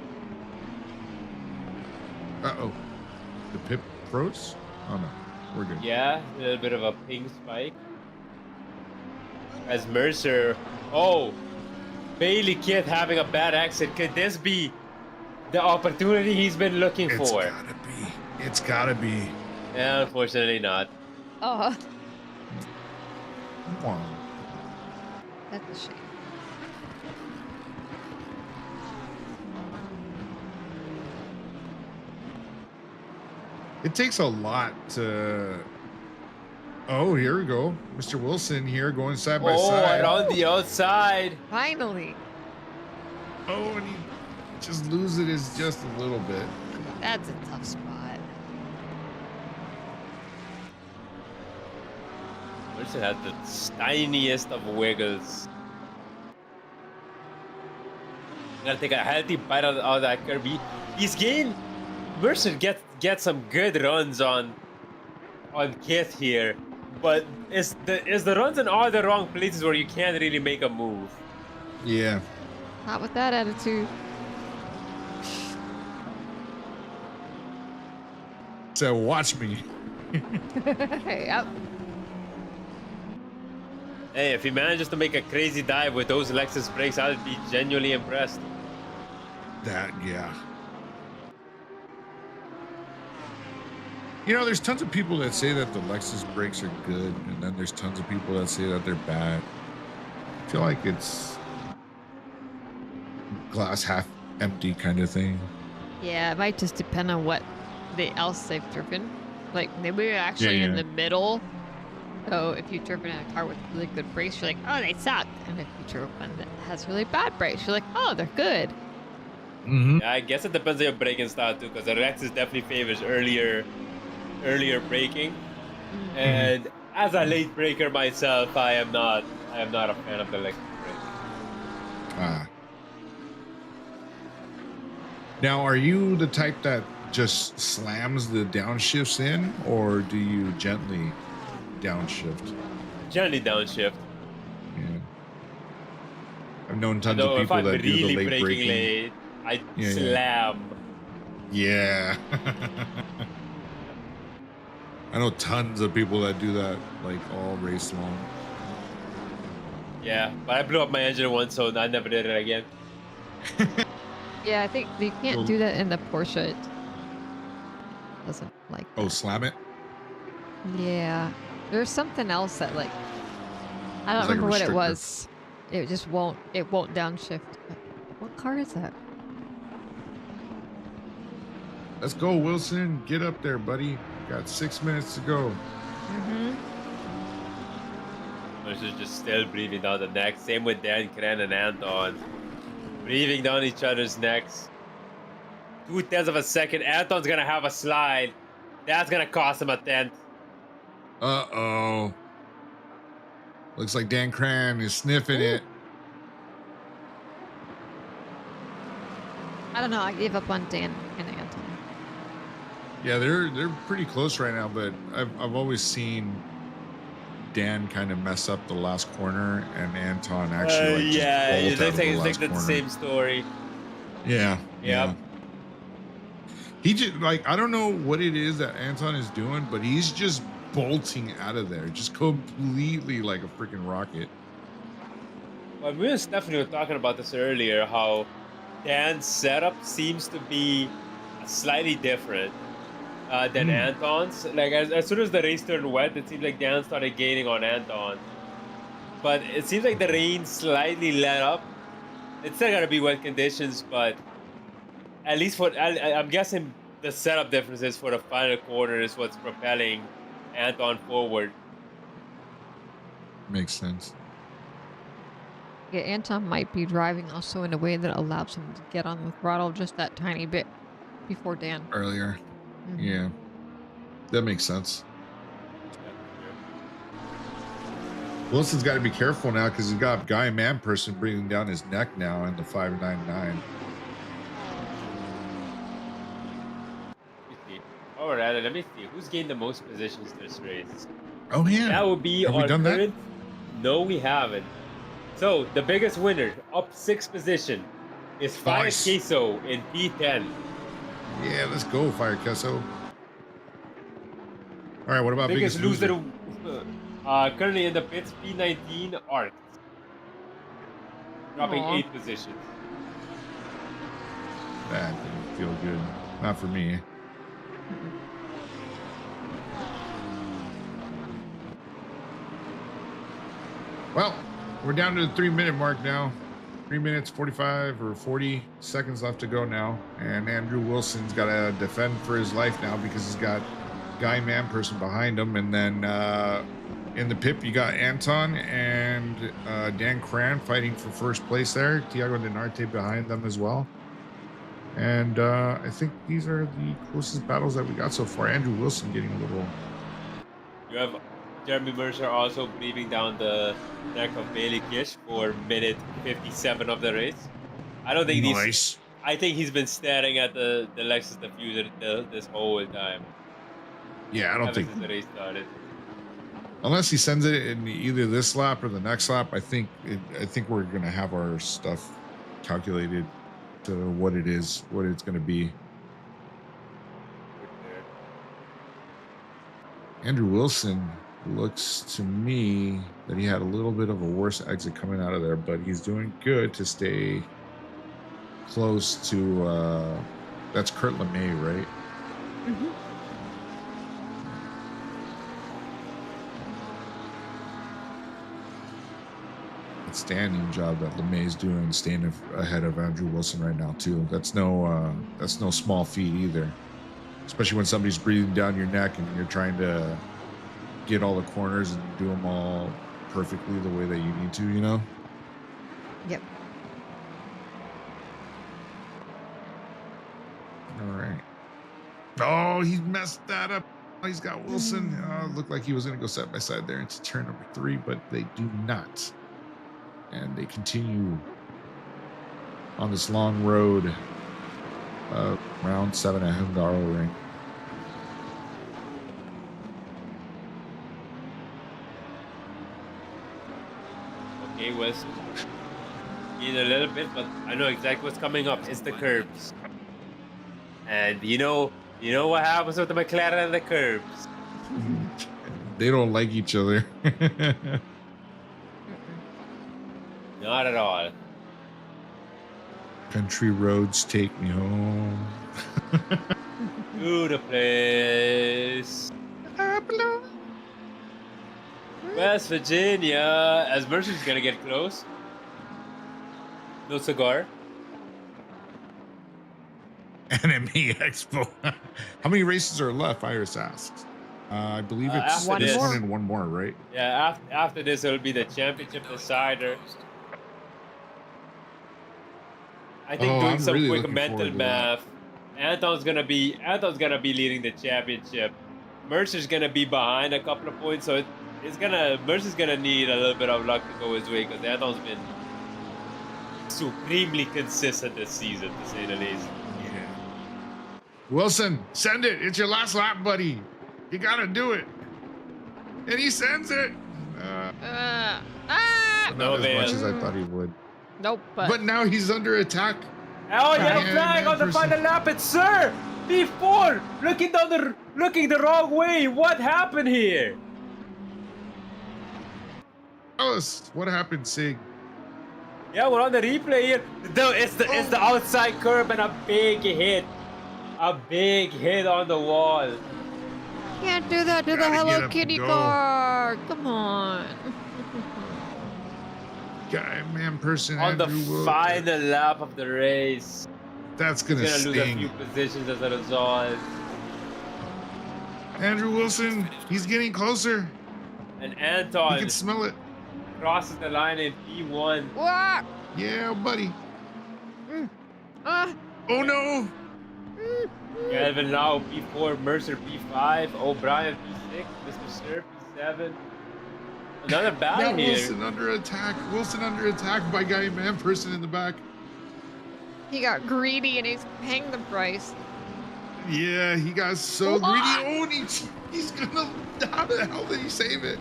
Uh-oh. The pip froze? Oh no, we're good. Yeah, a little bit of a ping spike. As Mercer, oh, Bailey Kith having a bad exit. Could this be the opportunity he's been looking for? It's gotta be. Yeah, unfortunately not. Oh, Wow. that's a shame. It takes a lot to. Oh, here we go. Mr. Wilson here going side by Oh, side. and on the outside. Finally, Oh, and he just loses it just a little bit. that's a tough spot. Mercer had the tiniest of wiggles. Gotta take a healthy bite out of that Kirby. He's gained. Mercer gets some good runs on Kith here, but is the runs in all the wrong places where you can't really make a move. Yeah. Not with that attitude. So watch me. Yep. Hey, if he manages to make a crazy dive with those Lexus brakes, I would be genuinely impressed. Yeah. You know, there's tons of people that say that the Lexus brakes are good, and then there's tons of people that say that they're bad. I feel like it's glass half empty kind of thing. Yeah, it might just depend on what else they've driven. Like, maybe we're actually in the middle. So if you've driven a car with really good brakes, you're like, oh, they suck. And if you drove one that has really bad brakes, you're like, oh, they're good. Mm-hmm. Yeah, I guess it depends on your braking style too, because the Lexus definitely favors earlier braking. And as a late breaker myself, I am not a fan of the Lexus brake. Now, are you the type that just slams the downshifts in, or do you gently downshift? Gently downshift. Yeah. I've known tons Although of if people I'm that do really the late braking braking. late, I Yeah, yeah. slam. Yeah. I know tons of people that do that like all race long. Yeah, but I blew up my engine once, so I never did it again. Yeah, I think you can't do that in the Porsche. It doesn't like Oh, that. slam it? Yeah. There's something else that, like, I don't It's like a remember what it restrictor. was. it just won't downshift. What car is that? Let's go, Wilson. Get up there, buddy. Got 6 minutes to go. Mm-hmm. Mercer's just still breathing down the neck. Same with Dan, Kren, and Anton. Breathing down each other's necks. 0.2 of a second. Anton's gonna have a slide. That's gonna cost him a 10th. Uh-oh. Looks like Dan Cran is sniffing it. I don't know. I gave up on Dan and Anton. Yeah, they're pretty close right now, but I've always seen Dan kind of mess up the last corner, and Anton actually it's like the same story. Yeah. Yep. He just I don't know what it is that Anton is doing, but he's just bolting out of there, just completely like a freaking rocket. Well, me and Stephanie were talking about this earlier, how Dan's setup seems to be slightly different than Anton's. Like as soon as the race turned wet, it seemed like Dan started gaining on Anton. But it seems like the rain slightly let up. It's still gonna be wet conditions, but at least I'm guessing the setup differences for the final quarter is what's propelling Anton forward. Makes sense. Yeah, Anton might be driving also in a way that allows him to get on the throttle just that tiny bit before Dan. Earlier. Mhm. Yeah. That makes sense. Wilson's got to be careful now because he's got Guy Manperson breathing down his neck now in the 599. All right, let me see. Who's gained the most positions this race? Oh, yeah. That would be Have we done that? No, we haven't. So, the biggest winner, up 6 position, is Fire Nice. Queso in P10. Yeah, let's go, Fire Queso. All right, what about Biggest loser? Currently in the pits, P19 Arc. Dropping Aw. 8 positions. That didn't feel good. Not for me. Well, we're down to the 3-minute mark now. 3 minutes, 45 or 40 seconds left to go now. And Andrew Wilson's got to defend for his life now because he's got Guy Manperson behind him. And then in the pit, you got Anton and Dan Cran fighting for first place there. Tiago Denarte behind them as well. And I think these are the closest battles that we got so far. Andrew Wilson getting a little... You have Jeremy Mercer also breathing down the neck of Bailey Kish for minute 57 of the race. I don't think nice. I think he's been staring at the Lexus diffuser this whole time. Yeah, I don't think... Since the race started. Unless he sends it in either this lap or the next lap, I think we're going to have our stuff calculated to what it is, what it's going to be. Andrew Wilson looks to me that he had a little bit of a worse exit coming out of there, but he's doing good to stay close to that's Kurt LeMay, right? Mm-hmm. Outstanding job that LeMay's doing, staying ahead of Andrew Wilson right now too. That's no small feat either, especially when somebody's breathing down your neck and you're trying to get all the corners and do them all perfectly the way that you need to, you know? Yep. All right. Oh, he messed that up. He's got Wilson. Looked like he was going to go side by side there into turn number 3, but they do not. And they continue on this long road, round 7 at Hungaroring. Okay, Wes. In a little bit, but I know exactly what's coming up. It's the curbs. And you know what happens with the McLaren and the curbs. They don't like each other. Not at all. Country roads take me home. To the place. West Virginia. As Mercer's gonna get close. No cigar. Enemy Expo. How many races are left? Iris asks. I believe it's After this this. one and one more, right? Yeah, after this, it'll be the championship decider. I think doing I'm some really quick looking mental forward to that. math. Anton's gonna be leading the championship. Mercer's gonna be behind a couple of points, so Mercer's gonna need a little bit of luck to go his way because Anton's been supremely consistent this season, to say the least. Yeah. Wilson, send it. It's your last lap, buddy. You gotta do it. And he sends it. Not as much as I thought he would. Nope. But now he's under attack. Oh, yellow flag on the final lap. It's Sir P4 looking the wrong way. What happened here? Tell us what happened, Sig. Yeah, we're on the replay here. It's the outside curb and a big hit on the wall. Can't do that to the Gotta get Hello up Kitty and go. car. Come on. Guy, man, person, On the Andrew Wilson. final lap of the race. That's gonna He's gonna lose a sting. few positions as a result. Andrew Wilson, he's getting closer. And You Anton can smell it. crosses the line in P1. Wah! Yeah, buddy. Ah! Oh no. Calvin Lau P4, Mercer P5, O'Brien P6, Mr. Sir P7. Another Now battle here. Wilson under attack. Wilson under attack by guy man person in the back. He got greedy and he's paying the price. Yeah, he got so What? greedy. Oh, and he's gonna. How the hell did he save it?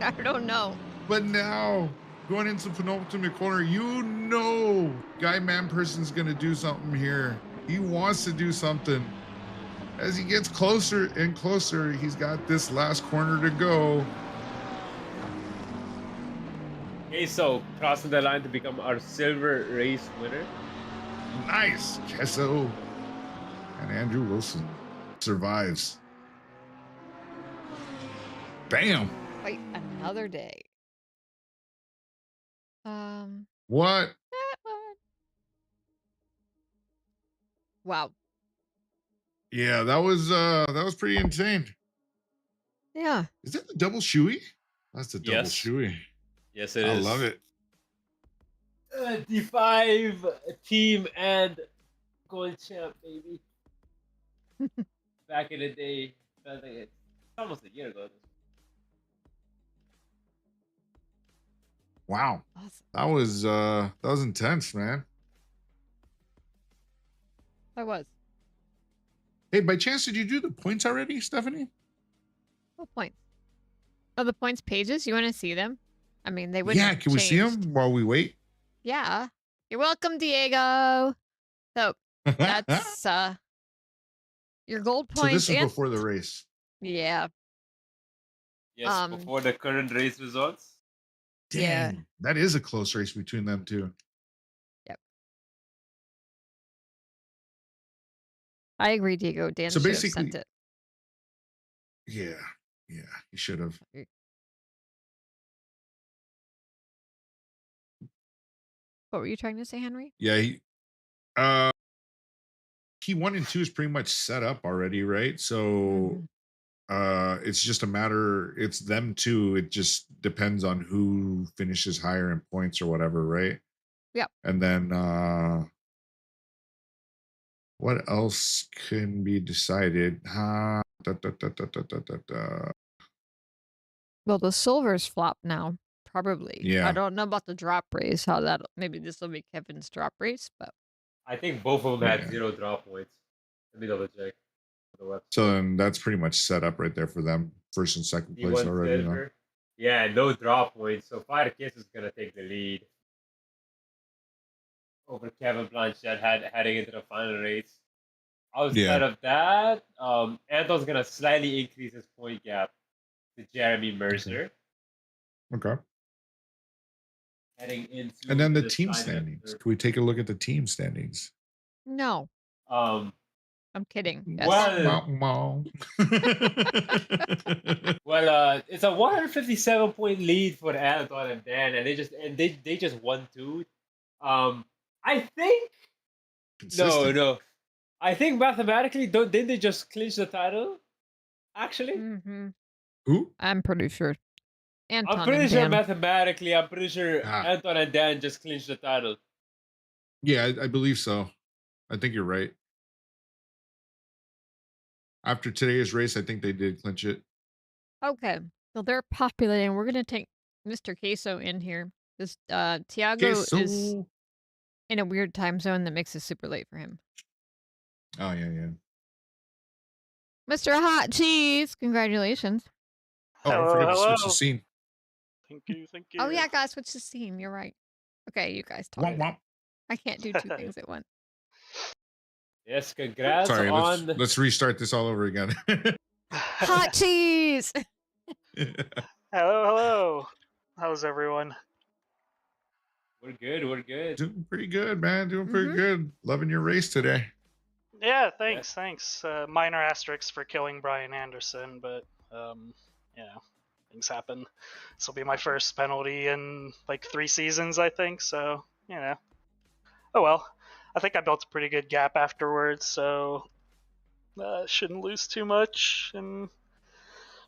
I don't know. But now, going into penultimate corner, you know, guy man person's gonna do something here. He wants to do something. As he gets closer and closer, he's got this last corner to go. Okay, so crossing the line to become our silver race winner. Nice, Kesso. And Andrew Wilson survives. Bam. Wait, another day. What? That one. Wow. Yeah, that was pretty insane. Yeah. Is that the double shoey? That's the double Yes. shoey. Yes, it I is. love it. D5 team and gold champ, baby. Back in the day, felt like it's almost a year ago. Wow. Awesome. That was intense, man. I was. Hey, by chance, did you do the points already, Stephanie? What points? Oh, the points pages? You want to see them? I mean, they wouldn't Yeah, have can we see changed. them while we wait? Yeah. You're welcome, Diego. So that's your gold So points. this is and... before the race. Yeah. Yes, before the current race results. Dang, Yeah. that is a close race between them two. Yep. I agree, Diego. Dan So should have basically- sent it. Yeah, he should have. What were you trying to say, Henry? Yeah, he 1 and 2 is pretty much set up already, right? So it's just a matter, it's them two. It just depends on who finishes higher in points or whatever, right? Yep. And then what else can be decided? Well, the silver's flop now, probably. Yeah. I don't know about the drop race, how that maybe this will be Kevin's drop race, but I think both of them had Yeah. 0 drop points. Let me double check. The website. So then that's pretty much set up right there for them, first and second place D1 already. You know? silver. Yeah, no drop points. So Fire Kiss is gonna take the lead over Kevin Blanchett heading into the final race. Outside of that, Anton's gonna slightly increase his point gap to Jeremy Mercer. Okay. Heading into And then the this team final standings. third. Can we take a look at the team standings? no, Um, I'm kidding. Yes. well, Wow. it's a 157 point lead for Anton and Dan, and they just won 2. I think Consistent. no. I think mathematically, didn't they just clinch the title? Actually, Mm-hmm. Who? I'm pretty sure. I'm Anton pretty and sure Dan. mathematically, I'm pretty sure Ah. Anton and Dan just clinched the title. Yeah, I believe so. I think you're right. After today's race, I think they did clinch it. Okay, so they're populating. We're gonna take Mr. Queso in here. This Tiago is Queso. in a weird time zone that makes it super late for him. Oh yeah. Mr. Hot Cheese, congratulations. Oh, I forgot to switch the scene. Thank you. Oh yeah, guys, switch the scene. You're right. Okay, you guys talk. Womp womp. I can't do two things at once. Yes, congrats Sorry, on. let's restart this all over again. Hot cheese. Hello. How's everyone? We're good. Doing pretty good, man. Doing pretty good. Loving your race today. Yeah, thanks. Minor asterisks for killing Brian Anderson, but things happen. This will be my first penalty in like 3 seasons, I think. So oh well. I think I built a pretty good gap afterwards, so shouldn't lose too much, and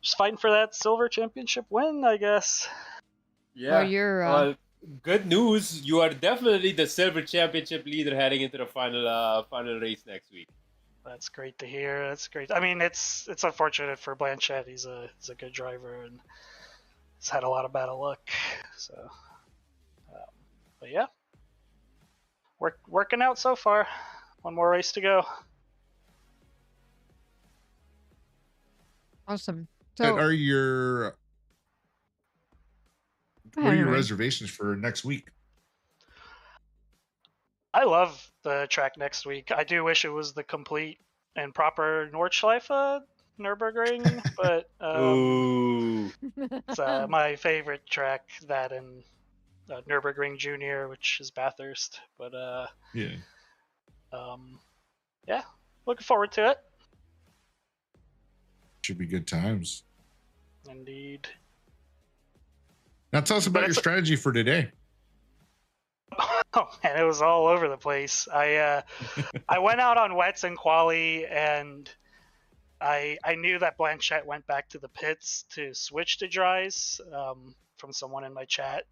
just fighting for that silver championship win, I guess. Yeah. Oh, you're good news. You are definitely the silver championship leader heading into the final race next week. That's great to hear. That's great. I mean, it's unfortunate for Blanchett. He's a good driver and he's had a lot of bad luck. So, but yeah, working out so far. One more race to go. awesome. What So are your reservations for next week? I love the track next week. I do wish it was the complete and proper Nordschleife Nürburgring, but it's my favorite track, that and Nürburgring Junior, which is Bathurst. But yeah, looking forward to it. Should be good times. Indeed. Now tell us about your strategy for today. Oh man, it was all over the place. I went out on wets and quali, and I knew that Blanchett went back to the pits to switch to dries from someone in my chat,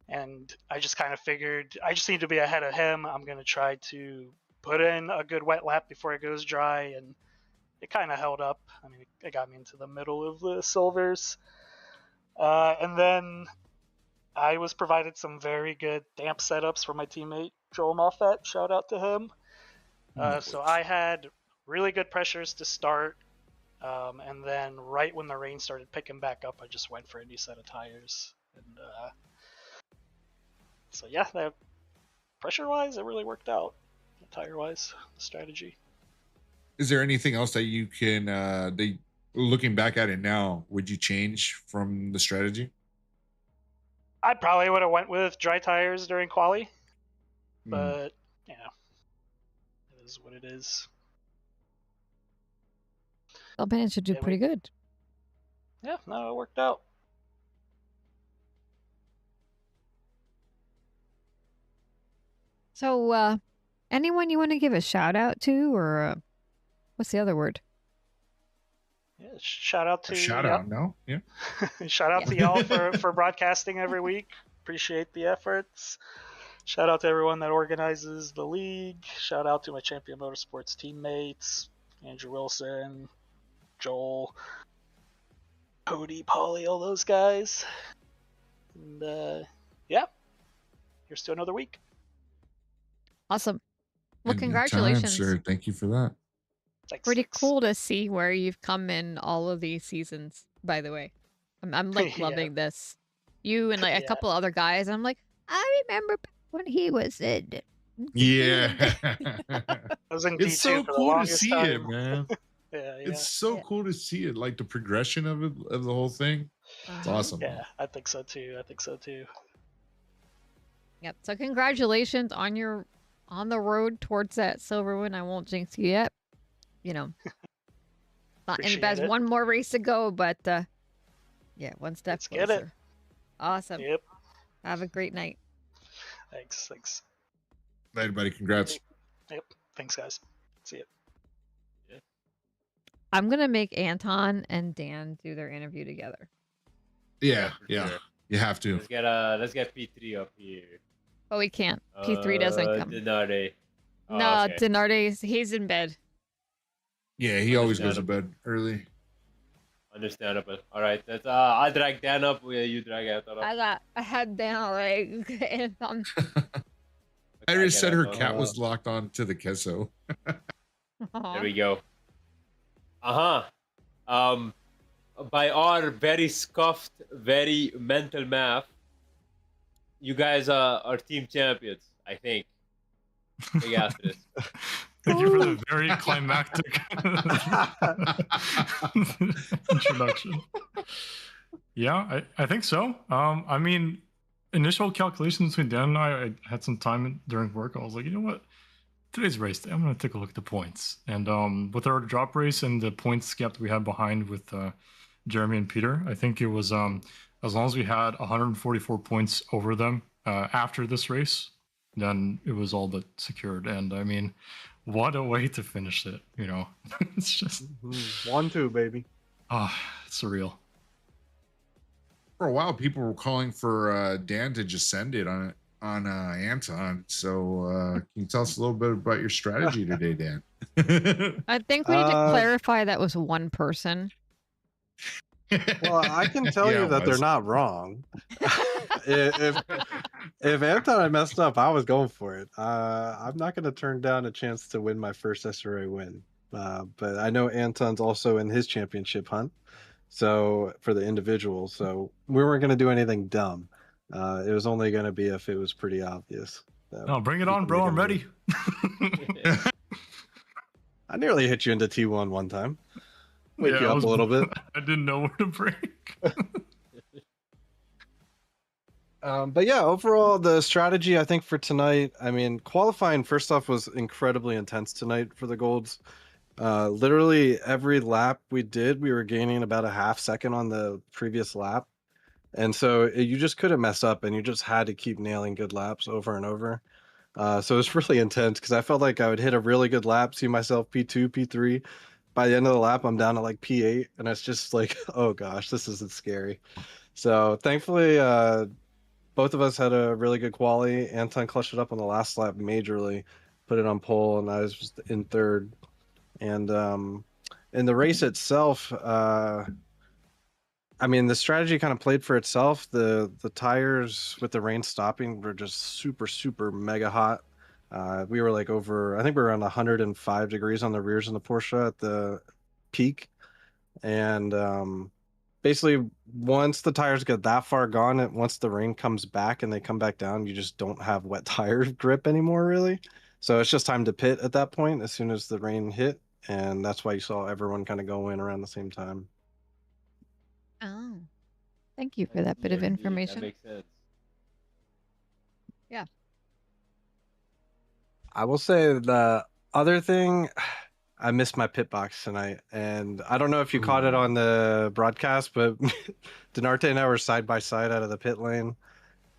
and I just kind of figured I just need to be ahead of him. I'm gonna try to put in a good wet lap before it goes dry, and it kind of held up. I mean, it got me into the middle of the silvers, and then I was provided some very good damp setups for my teammate Joel Moffat. Shout out to him. So I had really good pressures to start, and then right when the rain started picking back up, I just went for a new set of tires. And so yeah, that pressure-wise, it really worked out. Tire-wise, the strategy. Is there anything else that you can, looking back at it now, would you change from the strategy? I probably would have went with dry tires during quali, but it is what it is. I'll manage to do pretty good. Yeah, no, it worked out. So, anyone you want to give a shout out to, or what's the other word? Yeah, shout out to no? Yeah. Shout out to y'all for broadcasting every week. Appreciate the efforts. Shout out to everyone that organizes the league. Shout out to my Champion Motorsports teammates, Andrew Wilson, Joel, Cody, Paulie, all those guys. And here's to another week. Awesome. Well, congratulations. Sure. Thank you for that. Thanks. Pretty cool to see where you've come in all of these seasons, by the way. I'm like loving this. You and like a couple other guys, I'm like, I remember when he was in. Yeah. I was in It's D2 so for the cool to longest see time. it, man. It's so cool to see it, like the progression of it, of the whole thing. It's awesome. Yeah, I think so too. Yep. So congratulations on the road towards that silver win. I won't jinx you yet. You know, not any bad. One more race to go, but one step closer. Get it. Awesome. Yep. Have a great night. Thanks. Later, buddy. Congrats. Yep. Thanks, guys. See ya. I'm gonna make Anton and Dan do their interview together. Yeah. Sure. You have to. Let's get P3 up here. Oh, we can't. P3 doesn't come. Denarde. Oh, No, okay. Denarde, he's in bed. Yeah, he always goes to bed early. Understandable. All right, I'll drag Dan up. You drag Anton up. I had Dan already. Anton. I already said her cat was locked on to the queso. There we go. By our very scuffed, very mental math, you guys are team champions, I think. Big asterisk. Thank you for the very climactic introduction. Yeah, I think so. I mean, initial calculations between Dan and I had some time during work. I was like, you know what? Today's race day, I'm going to take a look at the points. And with our drop race and the points gap that we had behind with Jeremy and Peter, I think it was as long as we had 144 points over them after this race, then it was all but secured. And I mean, what a way to finish it, you know. It's just 1-2, baby. It's surreal. For a while, people were calling for Dan to just send it on Anton. So can you tell us a little bit about your strategy today, Dan? I think we need to clarify that was one person. Well, I can tell you that they're not wrong. If Anton had messed up, I was going for it. I'm not going to turn down a chance to win my first SRA win. But I know Anton's also in his championship hunt. So for the individual, so we weren't going to do anything dumb. It was only going to be if it was pretty obvious. No, bring it on, bro. I'm ready. I nearly hit you into T1 one time. Wake you up a little bit. I didn't know where to break. But yeah, overall, the strategy, I think, for tonight, I mean, qualifying, first off, was incredibly intense tonight for the golds. Literally every lap we did, we were gaining about a half second on the previous lap. And so you just couldn't mess up, and you just had to keep nailing good laps over and over. So it was really intense because I felt like I would hit a really good lap, see myself P2, P3. By the end of the lap, I'm down to like P8, and it's just like, oh gosh, this isn't scary. So thankfully, both of us had a really good quali. Anton clutched it up on the last lap majorly, put it on pole, and I was just in third. And in the race itself, I mean, the strategy kind of played for itself. The tires with the rain stopping were just super mega hot. We were like over, I think we were around 105 degrees on the rears in the Porsche at the peak. And basically, once the tires get that far gone, once the rain comes back and they come back down, you just don't have wet tire grip anymore, really. So it's just time to pit at that point as soon as the rain hit. And that's why you saw everyone kind of go in around the same time. Oh, thank you for that bit of information. That makes sense. Yeah. I will say the other thing, I missed my pit box tonight, and I don't know if you caught it on the broadcast, but Denarte and I were side by side out of the pit lane,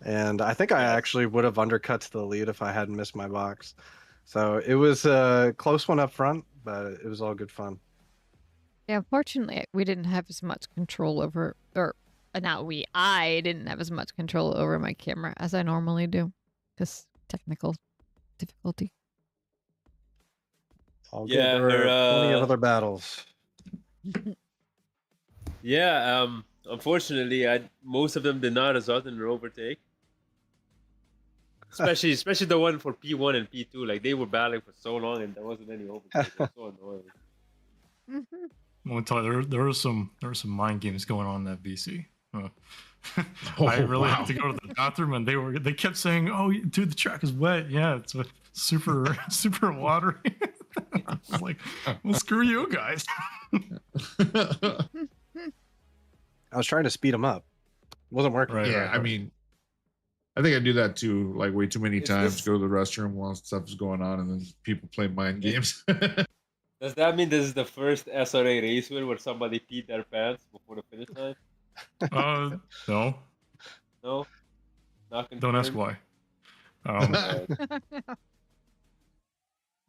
and I think I actually would have undercut to the lead if I hadn't missed my box. So it was a close one up front, but it was all good fun. Yeah, unfortunately, we didn't have as much control over, or not we, I didn't have as much control over my camera as I normally do, because technical difficulty. All good. There were plenty of other battles. Yeah, unfortunately, most of them did not result in an overtake. Especially the one for P1 and P2. Like, they were battling for so long and there wasn't any overtake. It was so annoying. I'll tell you, there were some mind games going on in that VC. I really had to go to the bathroom, and they kept saying, "Oh, dude, the track is wet. Yeah, it's super watery." I was like, "Well, screw you guys." I was trying to speed them up. It wasn't working. Right, yeah, I mean, I think I do that too, like way too many times. Go to the restroom while stuff is going on, and then people play mind games. Does that mean this is the first SRA race where somebody peed their pants before the finish line? No. No? Not confirmed? Don't ask why.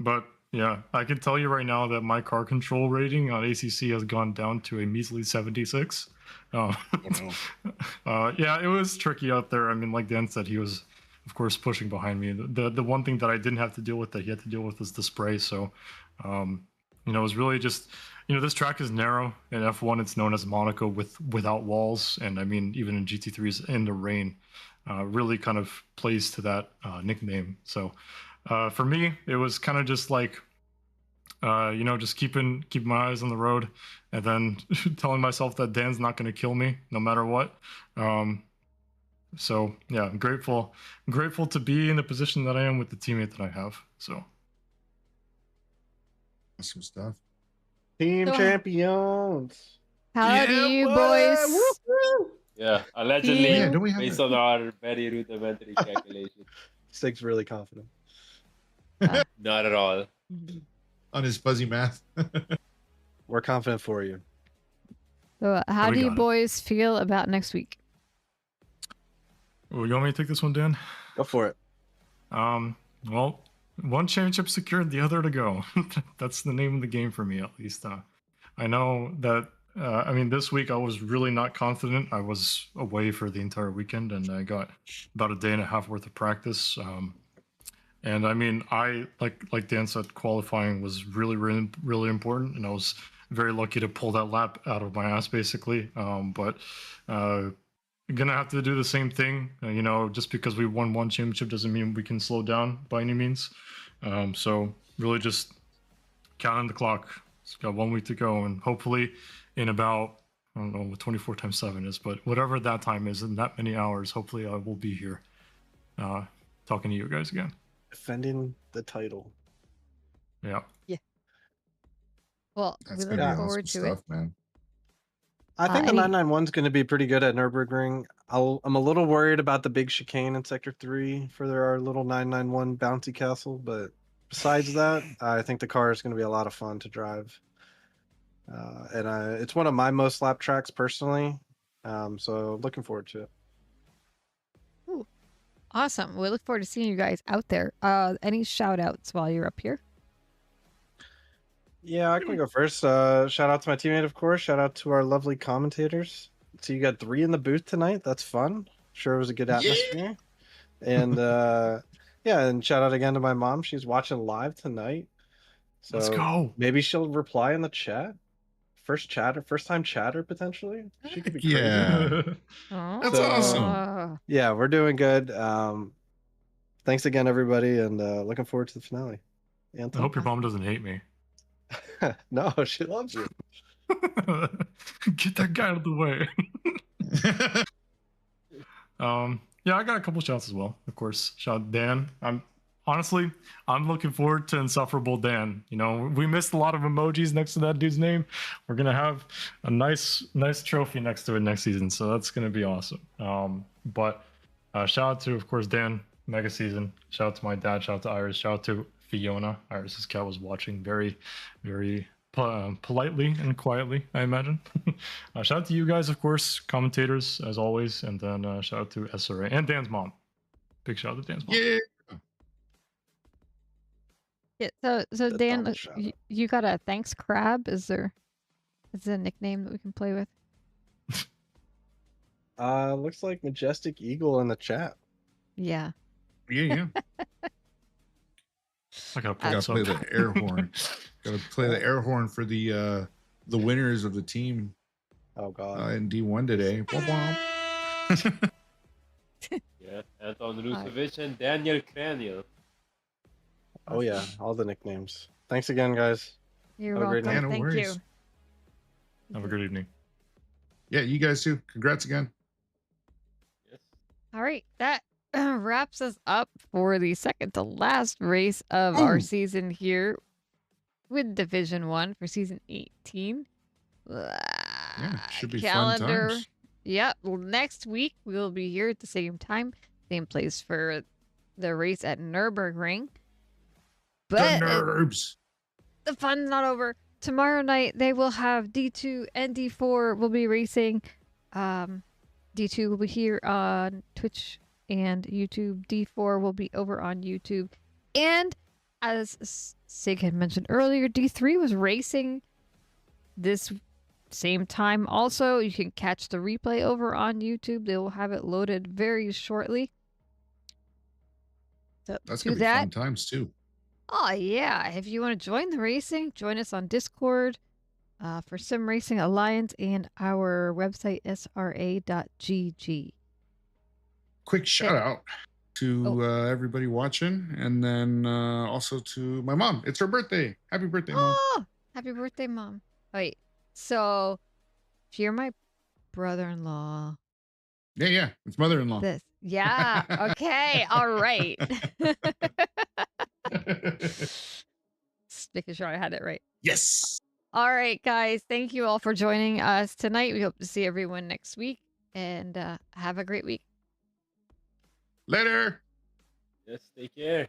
But yeah, I can tell you right now that my car control rating on ACC has gone down to a measly 76. Yeah, it was tricky out there. I mean, like Dan said, he was, of course, pushing behind me. The one thing that I didn't have to deal with that he had to deal with was the spray. So, it was really just, this track is narrow. In F1, it's known as Monaco without walls. And I mean, even in GT3s in the rain, really kind of plays to that nickname. So for me, it was kind of just like, just keeping my eyes on the road, and then telling myself that Dan's not going to kill me no matter what. So yeah, I'm grateful to be in the position that I am with the teammate that I have. So awesome stuff. Team champions. Howdy, you boys. Yeah, allegedly, Yeah, don't we have based on our very rudimentary calculation. Stig's really confident. Not at all. On his fuzzy math. We're confident for you. So, how do you got it. boys feel about next week? you want me to take this one, Dan? Go for it. Well, one championship secured, the other to go. That's the name of the game for me, at least. I know that, this week I was really not confident. I was away for the entire weekend, and I got about a day and a half worth of practice. And I mean, I like Dan said, qualifying was really, really, really important, and I was very lucky to pull that lap out of my ass, basically. But gonna have to do the same thing. Just because we won one championship doesn't mean we can slow down by any means. So really just counting the clock. It's got 1 week to go, and hopefully in about, I don't know what 24 times 7 is, but whatever that time is, in that many hours, hopefully I will be here talking to you guys again. Defending the title. Yeah. Well, That's we look gonna be forward awesome to stuff, man. I think the any- 991 is going to be pretty good at Nürburgring. I'm a little worried about the big chicane in Sector 3 for our little 991 bouncy castle, but besides that, I think the car is going to be a lot of fun to drive. And it's one of my most lap tracks personally, so looking forward to it. Ooh, awesome. We look forward to seeing you guys out there. Any shout outs while you're up here? Yeah, I can go first. Shout out to my teammate, of course. Shout out to our lovely commentators. So you got 3 in the booth tonight. That's fun. Sure, it was a good atmosphere. And and shout out again to my mom. She's watching live tonight. So Let's go. Maybe she'll reply in the chat. First time chatter potentially. She could be crazy. Yeah. Oh. That's awesome. Yeah, we're doing good. Thanks again, everybody, and looking forward to the finale. I Anton? hope your mom doesn't hate me. No, she loves you. Get that guy out of the way. Yeah, I got a couple shouts as well. Of course, shout out Dan. I'm looking forward to Insufferable Dan. We missed a lot of emojis next to that dude's name. We're gonna have a nice trophy next to it next season, so that's gonna be awesome. But shout out to, of course, Dan, mega season. Shout out to my dad. Shout out to Iris. Shout out to Fiona. Iris's cat was watching very, very politely and quietly, I imagine. Shout out to you guys, of course, commentators as always, and then shout out to SRA and Dan's mom. Big shout out to Dan's mom. Yeah. Yeah, so The Dan, double shout out. you got a thanks crab? Is there a nickname that we can play with? Looks like Majestic Eagle in the chat. Yeah. Yeah. I gotta Gotta pull play this up. the air horn. Gotta play the air horn for the winners of the team Oh god. in D1 today. Womp womp. Yeah, Anton Rusevic and Daniel Kraniel. Oh yeah, all the nicknames. Thanks again, guys. You're Have a great welcome. night. Yeah, no Thank you. worries. Have a good evening. Yeah, you guys too. Congrats again. Yes. All right, that wraps us up for the second to last race of our season here with Division 1 for season 18. Yeah, should be Calendar. fun times. Yep, next week we will be here at the same time, same place for the race at Nürburgring. But the nerves. the fun's not over. Tomorrow night they will have D2 and D4 will be racing. D2 will be here on Twitch and YouTube. D4 will be over on YouTube. And as Sig had mentioned earlier, D3 was racing this same time. Also, you can catch the replay over on YouTube. They will have it loaded very shortly. So That's do gonna be that. fun times too. Oh yeah, if you want to join the racing, join us on Discord for Sim Racing Alliance and our website sra.gg. Quick shout out to everybody watching, and then also to my mom. It's her birthday. Happy birthday, Mom. Oh, happy birthday, Mom. Wait, so if you're my brother-in-law, Yeah, it's mother-in-law. yeah, okay, all right. Just making sure I had it right. Yes. All right, guys. Thank you all for joining us tonight. We hope to see everyone next week, and have a great week. Later. Yes, take care.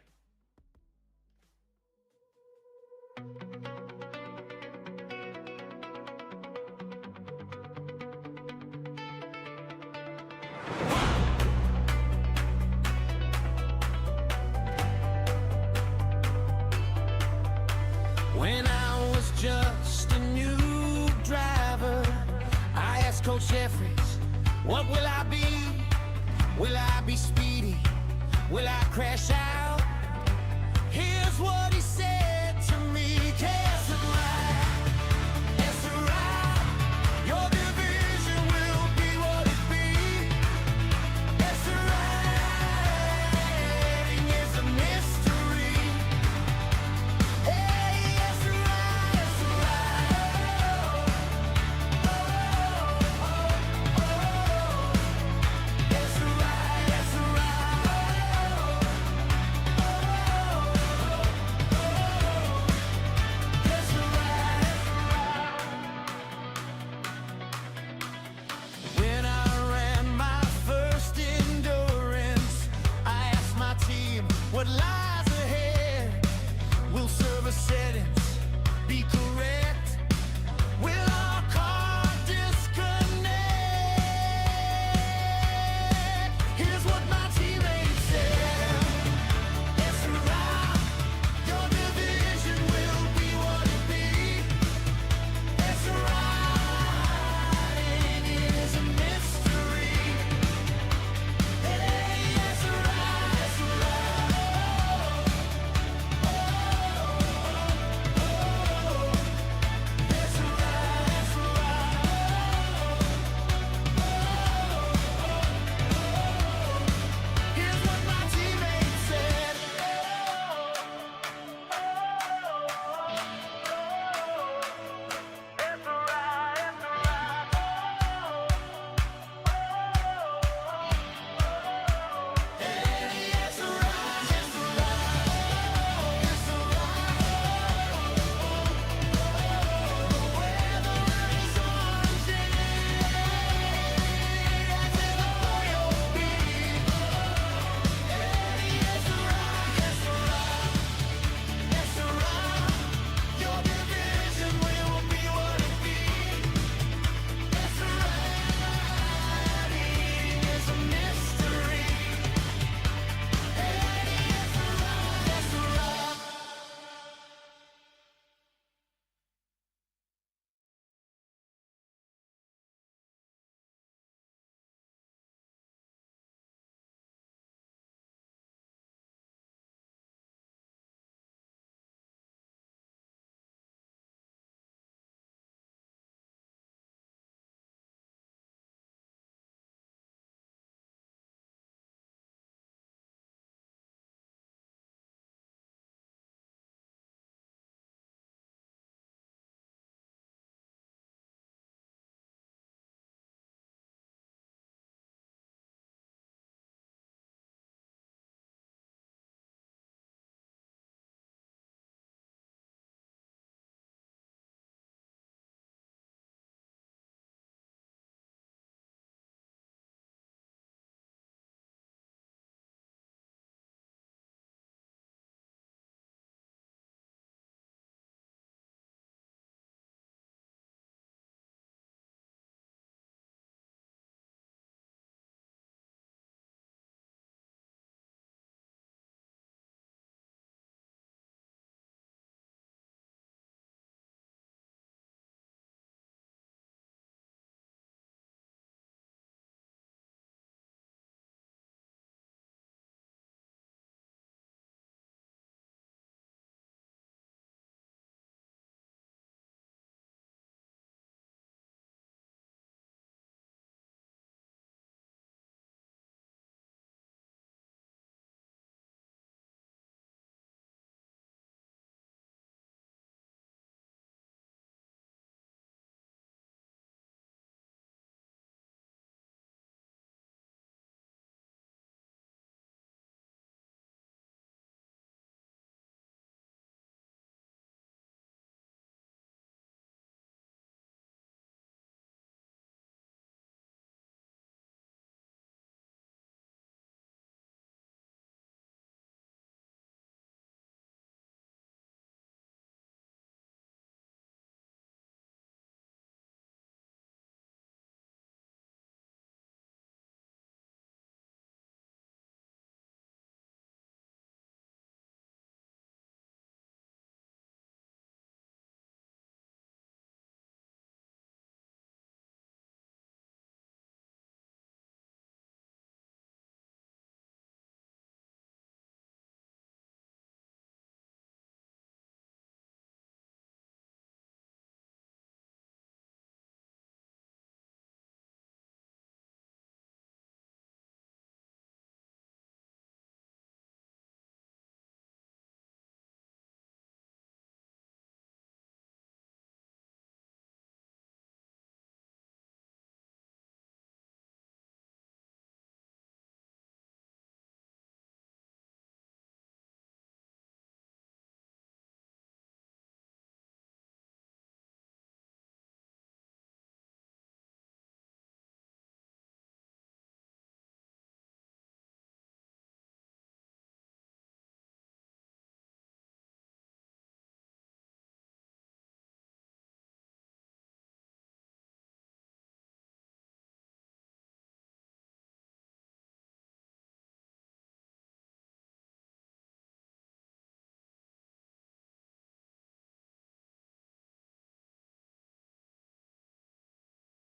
When I was just a new driver, I asked Coach Jeffries, what will I be? Will I be speedy? Will I crash out? Here's what he said.